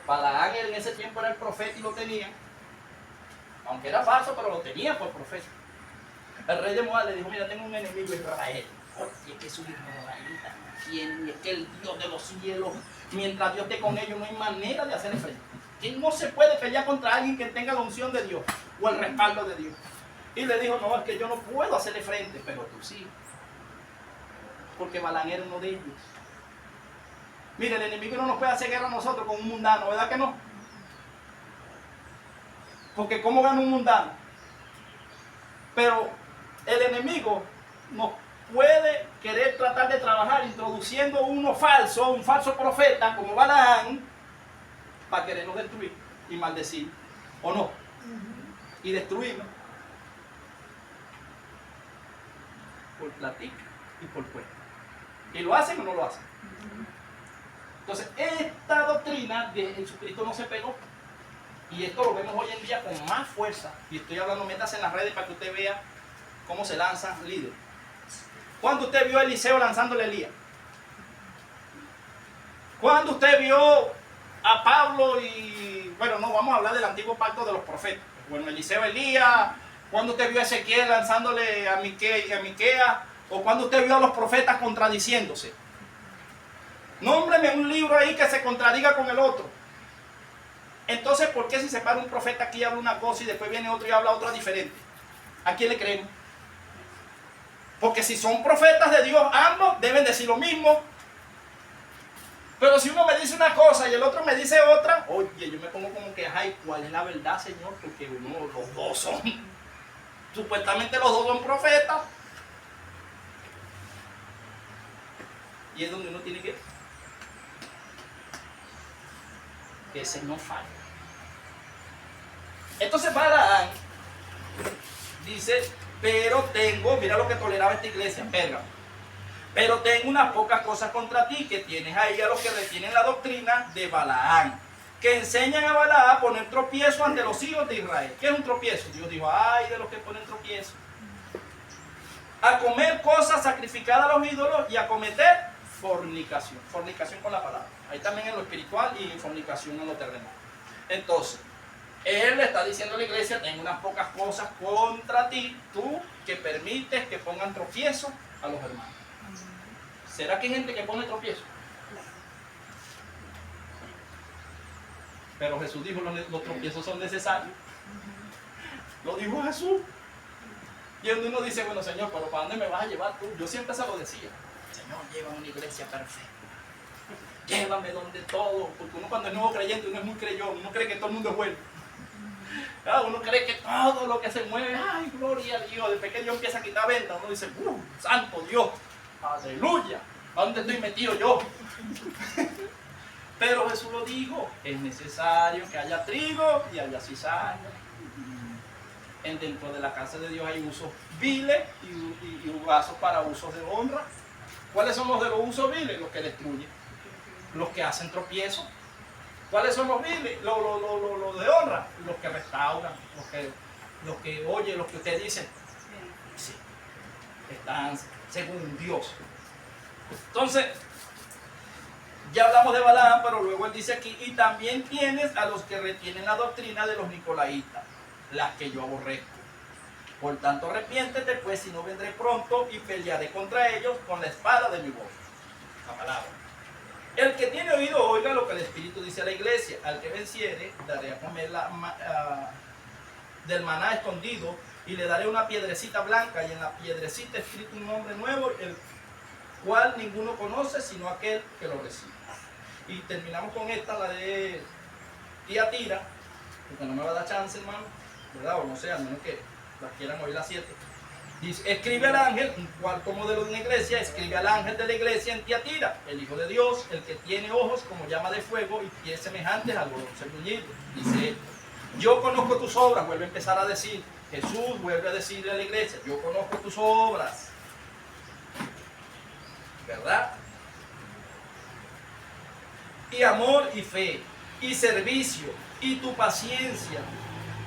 Balaán en ese tiempo era el profeta y lo tenía, aunque era falso, pero lo tenía por profeta. El rey de Moab le dijo, mira, tengo un enemigo Israel. Oye, que es un israelita, y es que el Dios de los cielos, mientras Dios esté con ellos, no hay manera de hacerle frente. Que no se puede pelear contra alguien que tenga la unción de Dios o el respaldo de Dios. Y le dijo, no, es que yo no puedo hacerle frente, pero tú sí. Porque Balaán era uno de ellos. Mire, el enemigo no nos puede hacer guerra a nosotros con un mundano, ¿verdad que no? Porque ¿cómo gana un mundano? Pero el enemigo nos puede querer tratar de trabajar introduciendo un falso profeta como Balaán, para querernos destruir y maldecir, ¿o no? Y destruirnos por platica y por cuenta. ¿Y lo hacen o no lo hacen? Entonces, esta doctrina de Jesucristo no se pegó. Y esto lo vemos hoy en día con más fuerza. Y estoy hablando, métase en las redes para que usted vea cómo se lanzan líderes. ¿Cuándo usted vio a Eliseo lanzándole a Elías? ¿Cuándo usted vio a Pablo y... Bueno, no, vamos a hablar del antiguo pacto de los profetas. Bueno, Eliseo, Elías. ¿Cuándo usted vio a Ezequiel lanzándole a Miquea? ¿O cuándo usted vio a los profetas contradiciéndose? Nómbreme un libro ahí que se contradiga con el otro. Entonces, ¿por qué si se para un profeta aquí y habla una cosa y después viene otro y habla otra diferente? ¿A quién le creemos? Porque si son profetas de Dios, ambos deben decir lo mismo. Pero si uno me dice una cosa y el otro me dice otra, oye, yo me pongo como que, ay, ¿cuál es la verdad, Señor? Porque los dos son, supuestamente los dos son profetas. Y es donde uno tiene que ese no falla. Entonces Balaán dice, pero tengo, mira lo que toleraba esta iglesia, Pérgamo, Pero tengo unas pocas cosas contra ti, que tienes ahí a los que retienen la doctrina de Balaam, que enseñan a Balaam a poner tropiezo ante los hijos de Israel. ¿Qué es un tropiezo? Dios dijo, ay de los que ponen tropiezo. A comer cosas sacrificadas a los ídolos y a cometer fornicación. Fornicación con la palabra. Ahí también en lo espiritual y fornicación en lo terrenal. Entonces, él le está diciendo a la iglesia, tengo unas pocas cosas contra ti, tú que permites que pongan tropiezo a los hermanos. ¿Será que hay gente que pone tropiezo? Pero Jesús dijo, los tropiezos son necesarios. Lo dijo Jesús. Y uno dice, bueno, Señor, pero ¿para dónde me vas a llevar tú? Yo siempre se lo decía. Señor, llévame a una iglesia perfecta. Llévame donde todo. Porque uno cuando es nuevo creyente, uno es muy creyón. Uno cree que todo el mundo es bueno. Uno cree que todo lo que se mueve, ay, gloria a Dios. De pequeño empieza a quitar venda. Uno dice, santo Dios, aleluya. ¿A dónde estoy metido yo? Pero Jesús lo dijo, es necesario que haya trigo y haya cizaña. Dentro de la casa de Dios hay usos viles y vasos para usos de honra. ¿Cuáles son los de los usos viles? Los que destruyen, los que hacen tropiezos. ¿Cuáles son los viles? Los de honra, los que restauran, los que oye, los que usted dice, sí, están según Dios. Entonces, ya hablamos de Balaam, pero luego él dice aquí, y también tienes a los que retienen la doctrina de los nicolaitas, las que yo aborrezco. Por tanto, arrepiéntete, pues, si no vendré pronto y pelearé contra ellos con la espada de mi voz. La palabra. El que tiene oído, oiga lo que el Espíritu dice a la iglesia. Al que venciere, daré a comer del maná escondido, y le daré una piedrecita blanca, y en la piedrecita escrito un nombre nuevo, el cual ninguno conoce, sino aquel que lo recibe. Y terminamos con esta, la de Tiatira, porque no me va a dar chance, hermano, ¿verdad? O no sé, al menos que las quieran oír las 7. Dice, escribe al ángel, un cuarto modelo de una iglesia, escribe al ángel de la iglesia en Tiatira, el Hijo de Dios, el que tiene ojos como llama de fuego y pies semejantes al bronce bruñido. Dice, yo conozco tus obras, vuelve a empezar a decir, Jesús vuelve a decirle a la iglesia, yo conozco tus obras, ¿verdad? Y amor y fe, y servicio, y tu paciencia,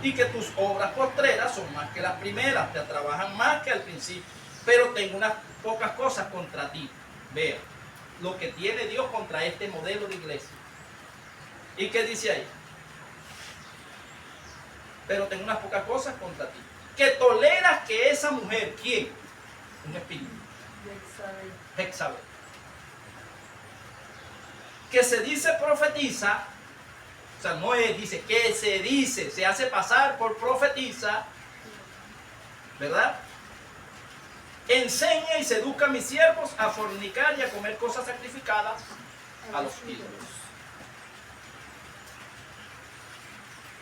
y que tus obras postreras son más que las primeras, te trabajan más que al principio, pero tengo unas pocas cosas contra ti. Vea, lo que tiene Dios contra este modelo de iglesia. ¿Y qué dice ahí? Pero tengo unas pocas cosas contra ti. Que toleras que esa mujer, ¿quién? Un espíritu. Jezabel. Que se dice profetiza, o sea, no es, dice, que se dice, se hace pasar por profetiza, ¿verdad? Enseña y seduzca a mis siervos a fornicar y a comer cosas sacrificadas a los ídolos.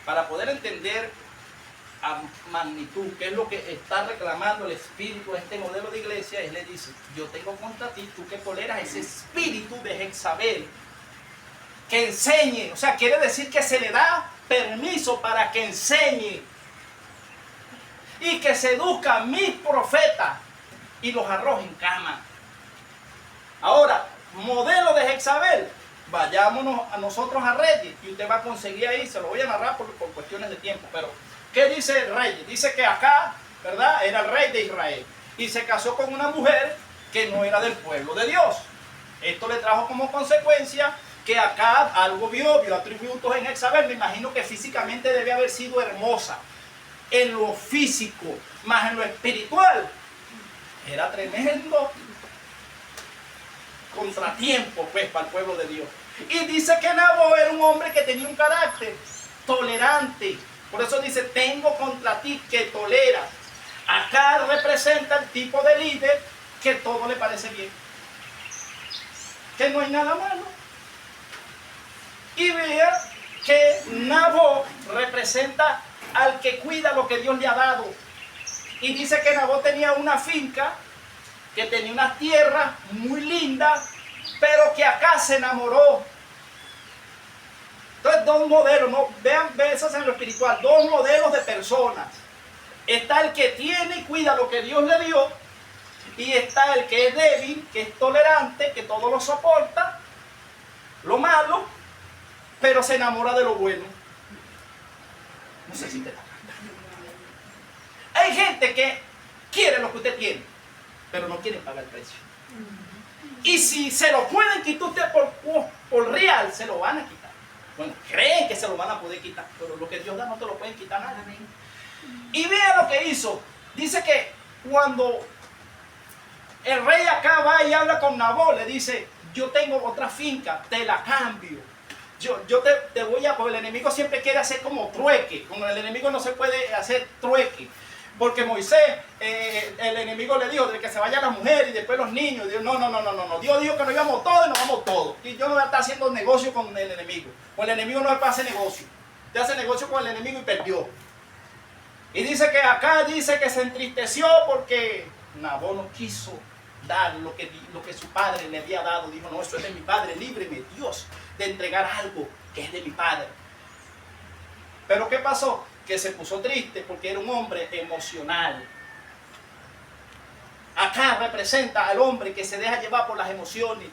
Para poder entender a magnitud qué es lo que está reclamando el espíritu de este modelo de iglesia, él le dice, yo tengo contra ti, tú que toleras ese espíritu de Jezabel, que enseñe, o sea, quiere decir que se le da permiso para que enseñe y que seduzca a mis profetas y los arroje en cama. Ahora, modelo de Jezabel, vayámonos a nosotros a Reyes y usted va a conseguir ahí, se lo voy a narrar por cuestiones de tiempo, pero ¿qué dice Reyes? Dice que acá, ¿verdad? Era el rey de Israel y se casó con una mujer que no era del pueblo de Dios. Esto le trajo como consecuencia que acá algo vio atributos en Jezabel. Me imagino que físicamente debe haber sido hermosa en lo físico, más en lo espiritual era tremendo contratiempo pues para el pueblo de Dios. Y dice que Nabot era un hombre que tenía un carácter tolerante. Por eso dice, tengo contra ti que toleras. Acá representa el tipo de líder que todo le parece bien, que no hay nada malo. Y vea que Nabot representa al que cuida lo que Dios le ha dado. Y dice que Nabot tenía una finca, que tenía unas tierras muy lindas, pero que acá se enamoró. Entonces, dos modelos, ¿no? Vean eso en lo espiritual, dos modelos de personas. Está el que tiene y cuida lo que Dios le dio, Y está el que es débil, que es tolerante, que todo lo soporta, lo malo, pero se enamora de lo bueno. No sé si te da. Hay gente que quiere lo que usted tiene, pero no quiere pagar el precio. Y si se lo pueden quitar usted por real, se lo van a quitar. Bueno, creen que se lo van a poder quitar, pero lo que Dios da no te lo pueden quitar nada. Y vea lo que hizo. Dice que cuando el rey acá va y habla con Nabot, le dice, yo tengo otra finca, te la cambio. Yo te voy a... Porque el enemigo siempre quiere hacer como trueque. Con el enemigo no se puede hacer trueque. Porque Moisés, el enemigo le dijo de que se vaya la mujer y después los niños. Dios, no. Dios dijo que nos íbamos todos y nos vamos todos. Y yo no voy a estar haciendo negocio con el enemigo. Con el enemigo no se puede hacer negocio. Usted hace negocio con el enemigo y perdió. Y dice que acá dice que se entristeció porque Nabot no quiso dar lo que su padre le había dado. Dijo, no, eso es de mi padre, líbreme Dios de entregar algo que es de mi padre. Pero ¿qué pasó? Que se puso triste porque era un hombre emocional. Acá representa al hombre que se deja llevar por las emociones.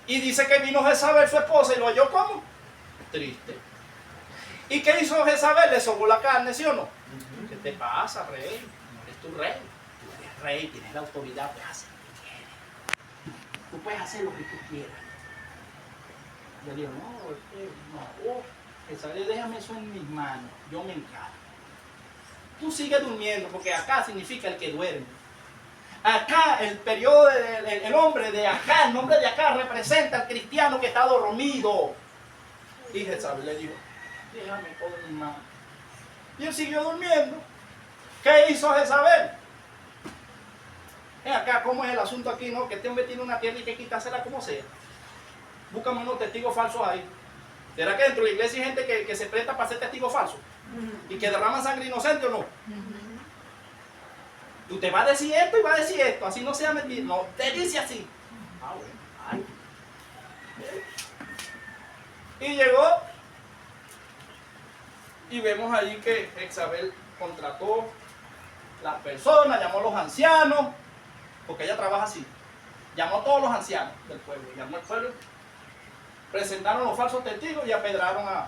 Y dice que vino Jezabel, su esposa, y lo halló como triste. ¿Y qué hizo Jezabel? Le sobó la carne, ¿sí o no? ¿Qué te pasa, rey? No eres tu rey. Tú eres rey, tienes la autoridad, puedes hacer lo que quieres. Tú puedes hacer lo que tú quieras. Yo digo, no, Jezabel, déjame eso en mis manos, yo me encargo. Tú sigues durmiendo, porque acá significa el que duerme. Acá, el periodo, el hombre de acá, el nombre de acá representa al cristiano que está dormido. Y Jezabel le dijo, déjame todo en mis manos. Y él siguió durmiendo. ¿Qué hizo Jezabel? Acá, ¿cómo es el asunto aquí? No, que este hombre tiene una tierra y hay que quitársela como sea. Búscame unos testigos falsos ahí. ¿Será que dentro de la iglesia hay gente que se presta para ser testigos falsos? ¿Y que derrama sangre inocente o no? Tú te vas a decir esto y vas a decir esto, así no sea mentira. No, te dice así. Ah, bueno. Ay. Y llegó y vemos ahí que Jezabel contrató las personas, llamó a los ancianos, porque ella trabaja así. Llamó a todos los ancianos del pueblo, llamó al pueblo, presentaron los falsos testigos y apedraron a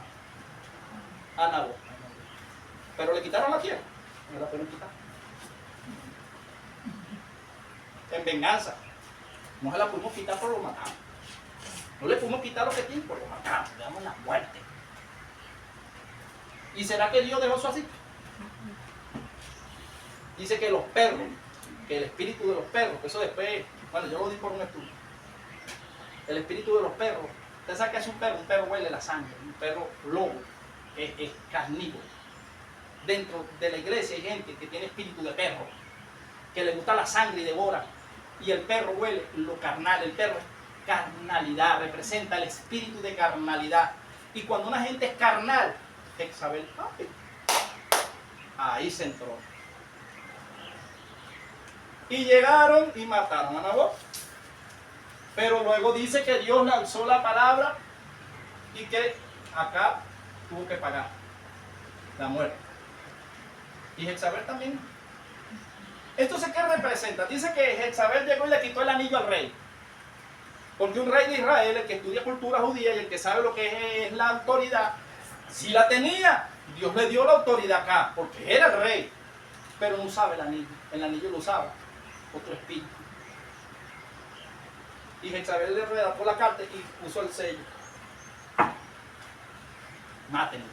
Nabot. Pero le quitaron la tierra, no la pueden quitar. En venganza, no se la pudimos quitar por lo matamos. No le pudimos quitar lo que tiene por lo matamos, le damos la muerte. ¿Y será que Dios dejó eso así? Dice que los perros, que el espíritu de los perros, que eso después, bueno, yo lo di por un estudio. El espíritu de los perros, usted sabe que es un perro huele la sangre, un perro lobo, es carnívoro. Dentro de la iglesia hay gente que tiene espíritu de perro, que le gusta la sangre y devora. Y el perro huele lo carnal, el perro es carnalidad, representa el espíritu de carnalidad. Y cuando una gente es carnal, Jezabel, ahí se entró. Y llegaron y mataron a Nabot. Pero luego dice que Dios lanzó la palabra y que acá tuvo que pagar la muerte. Y Jezabel también. Entonces, ¿qué representa? Dice que Jezabel llegó y le quitó el anillo al rey. Porque un rey de Israel, el que estudia cultura judía y el que sabe lo que es la autoridad, sí la tenía. Dios le dio la autoridad acá, porque era el rey. Pero no usaba el anillo. El anillo lo usaba otro espíritu. Y Jezabel le redactó la carta y puso el sello. Mátenlo.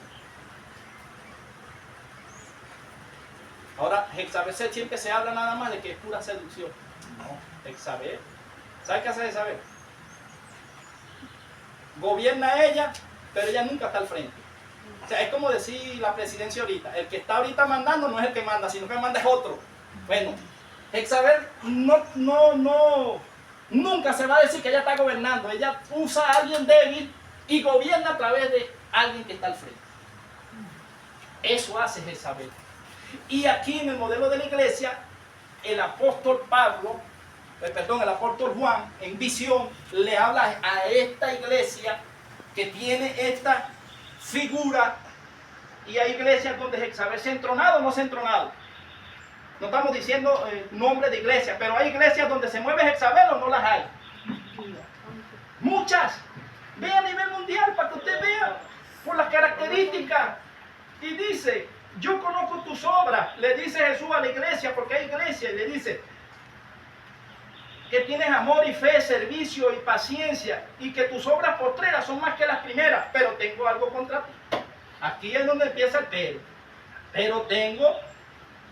Ahora, Jezabel siempre se habla nada más de que es pura seducción. No, Jezabel. ¿Sabe qué hace Jezabel? Gobierna ella, pero ella nunca está al frente. O sea, es como decir la presidencia ahorita. El que está ahorita mandando no es el que manda, sino que manda es otro. Bueno, Jezabel nunca se va a decir que ella está gobernando. Ella usa a alguien débil y gobierna a través de alguien que está al frente. Eso hace Jezabel. Y aquí en el modelo de la iglesia, el apóstol Juan, en visión, le habla a esta iglesia que tiene esta figura. Y hay iglesias donde Jezabel se ha entronado o no se ha entronado. No estamos diciendo nombre de iglesia, pero hay iglesias donde se mueve Jezabel o no las hay. Muchas. Ve a nivel mundial para que usted vea por las características. Y dice, yo conozco tus obras, le dice Jesús a la iglesia, porque hay iglesia, y le dice que tienes amor y fe, servicio y paciencia, y que tus obras postreras son más que las primeras, pero tengo algo contra ti. Aquí es donde empieza el pero tengo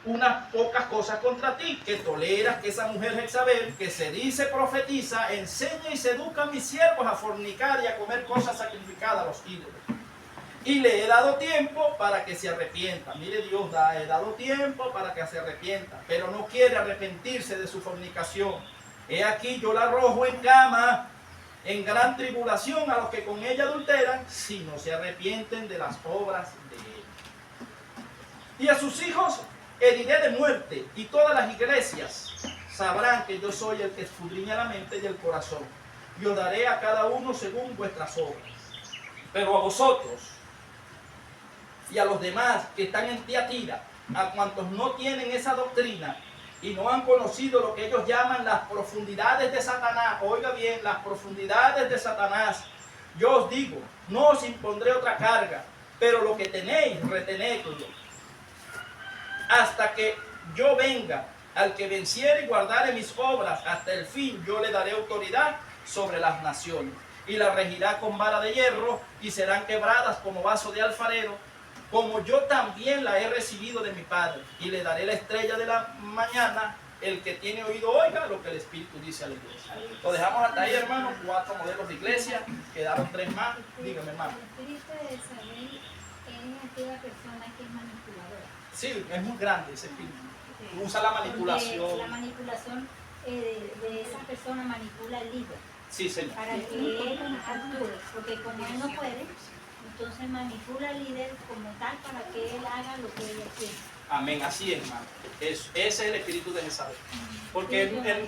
unas pocas cosas contra ti, que toleras que esa mujer Jezabel, que se dice profetiza, enseña y seduca a mis siervos a fornicar y a comer cosas sacrificadas a los ídolos. Y le he dado tiempo para que se arrepienta. Mire, Dios he dado tiempo para que se arrepienta, pero no quiere arrepentirse de su fornicación. He aquí yo la arrojo en cama, en gran tribulación a los que con ella adulteran, si no se arrepienten de las obras de él. Y a sus hijos heriré de muerte, y todas las iglesias sabrán que yo soy el que escudriña la mente y el corazón. Y os daré a cada uno según vuestras obras. Pero a vosotros y a los demás que están en Tiatira, a cuantos no tienen esa doctrina y no han conocido lo que ellos llaman las profundidades de Satanás, oiga bien, las profundidades de Satanás, yo os digo, no os impondré otra carga, pero lo que tenéis, retenedlo, hasta que yo venga. Al que venciere y guardare mis obras hasta el fin, yo le daré autoridad sobre las naciones, y las regirá con vara de hierro, y serán quebradas como vaso de alfarero, como yo también la he recibido de mi Padre, y le daré la estrella de la mañana. El que tiene oído oiga lo que el Espíritu dice a la iglesia. Lo dejamos hasta ahí, hermano. 4 modelos de iglesia, quedaron 3 más. Dígame, hermano. El espíritu de Jezabel es aquella persona que es manipuladora. Sí, es muy grande ese espíritu. Usa la manipulación. La manipulación de esa persona manipula al líder. Sí, señor. Para que él actúe, porque como él no puede, entonces manipula al líder como tal para que él haga lo que ella quiere. Amén, así es, hermano. Ese es el espíritu de Jezabel. Porque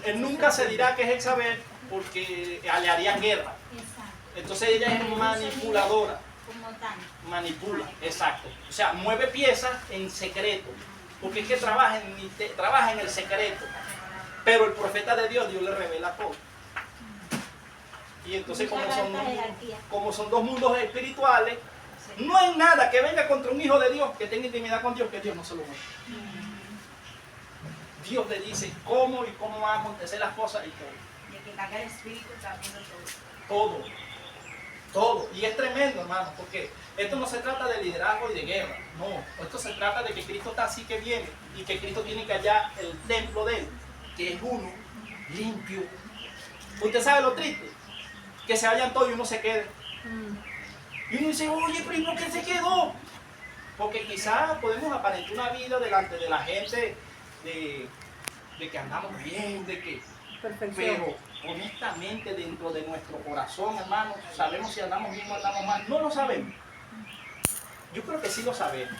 él nunca se dirá que es Jezabel, porque le harían guerra. Exacto. Entonces ella es manipuladora. Como tal. Manipula, exacto. O sea, mueve piezas en secreto. Porque es que trabaja en el secreto. Pero el profeta de Dios, Dios le revela todo. Y entonces como son 2 mundos espirituales, no hay nada que venga contra un hijo de Dios que tenga intimidad con Dios que Dios no se lo muestre. Dios le dice cómo y cómo van a acontecer las cosas y todo. Y el que carga el espíritu está viendo todo. Todo. Y es tremendo, hermano, porque esto no se trata de liderazgo y de guerra. No, esto se trata de que Cristo está así que viene y que Cristo tiene que hallar el templo de él, que es uno, limpio. Usted sabe lo triste, que se vayan todos y uno se quede. Y uno dice, oye, pero ¿y por qué se quedó? Porque quizás podemos aparentar una vida delante de la gente de que andamos bien, de que... Pero honestamente dentro de nuestro corazón, hermano, sabemos si andamos bien o andamos mal. No lo sabemos. Yo creo que sí lo sabemos.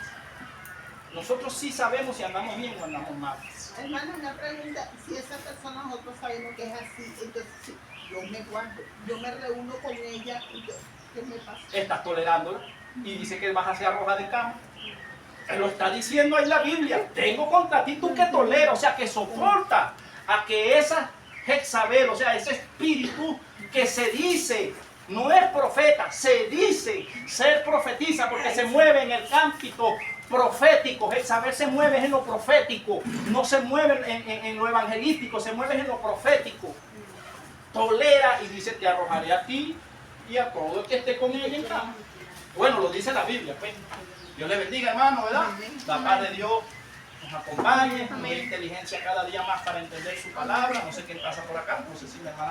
Nosotros sí sabemos si andamos bien o andamos mal. Hermano, una pregunta, si esa persona nosotros sabemos que es así, entonces sí, yo me guardo, yo me reúno con ella y yo, ¿qué me pasa? Estás tolerándola y dice que vas a ser arrojada de cama. Lo está diciendo ahí la Biblia. Tengo contra ti tú que toleras, o sea, que soporta a que esa Jezabel, o sea, ese espíritu que se dice, no es profeta, se dice ser profetiza porque se mueve en el ámbito profético. Jezabel se mueve en lo profético, no se mueve en lo evangelístico, se mueve en lo profético. Tolera y dice, te arrojaré a ti y a todo el que esté con ella en cama. Bueno, lo dice la Biblia, pues. Dios le bendiga, hermano, ¿verdad? La paz de Dios nos acompañe, nos dé inteligencia cada día más para entender su palabra. No sé qué pasa por acá, no sé si mi hermana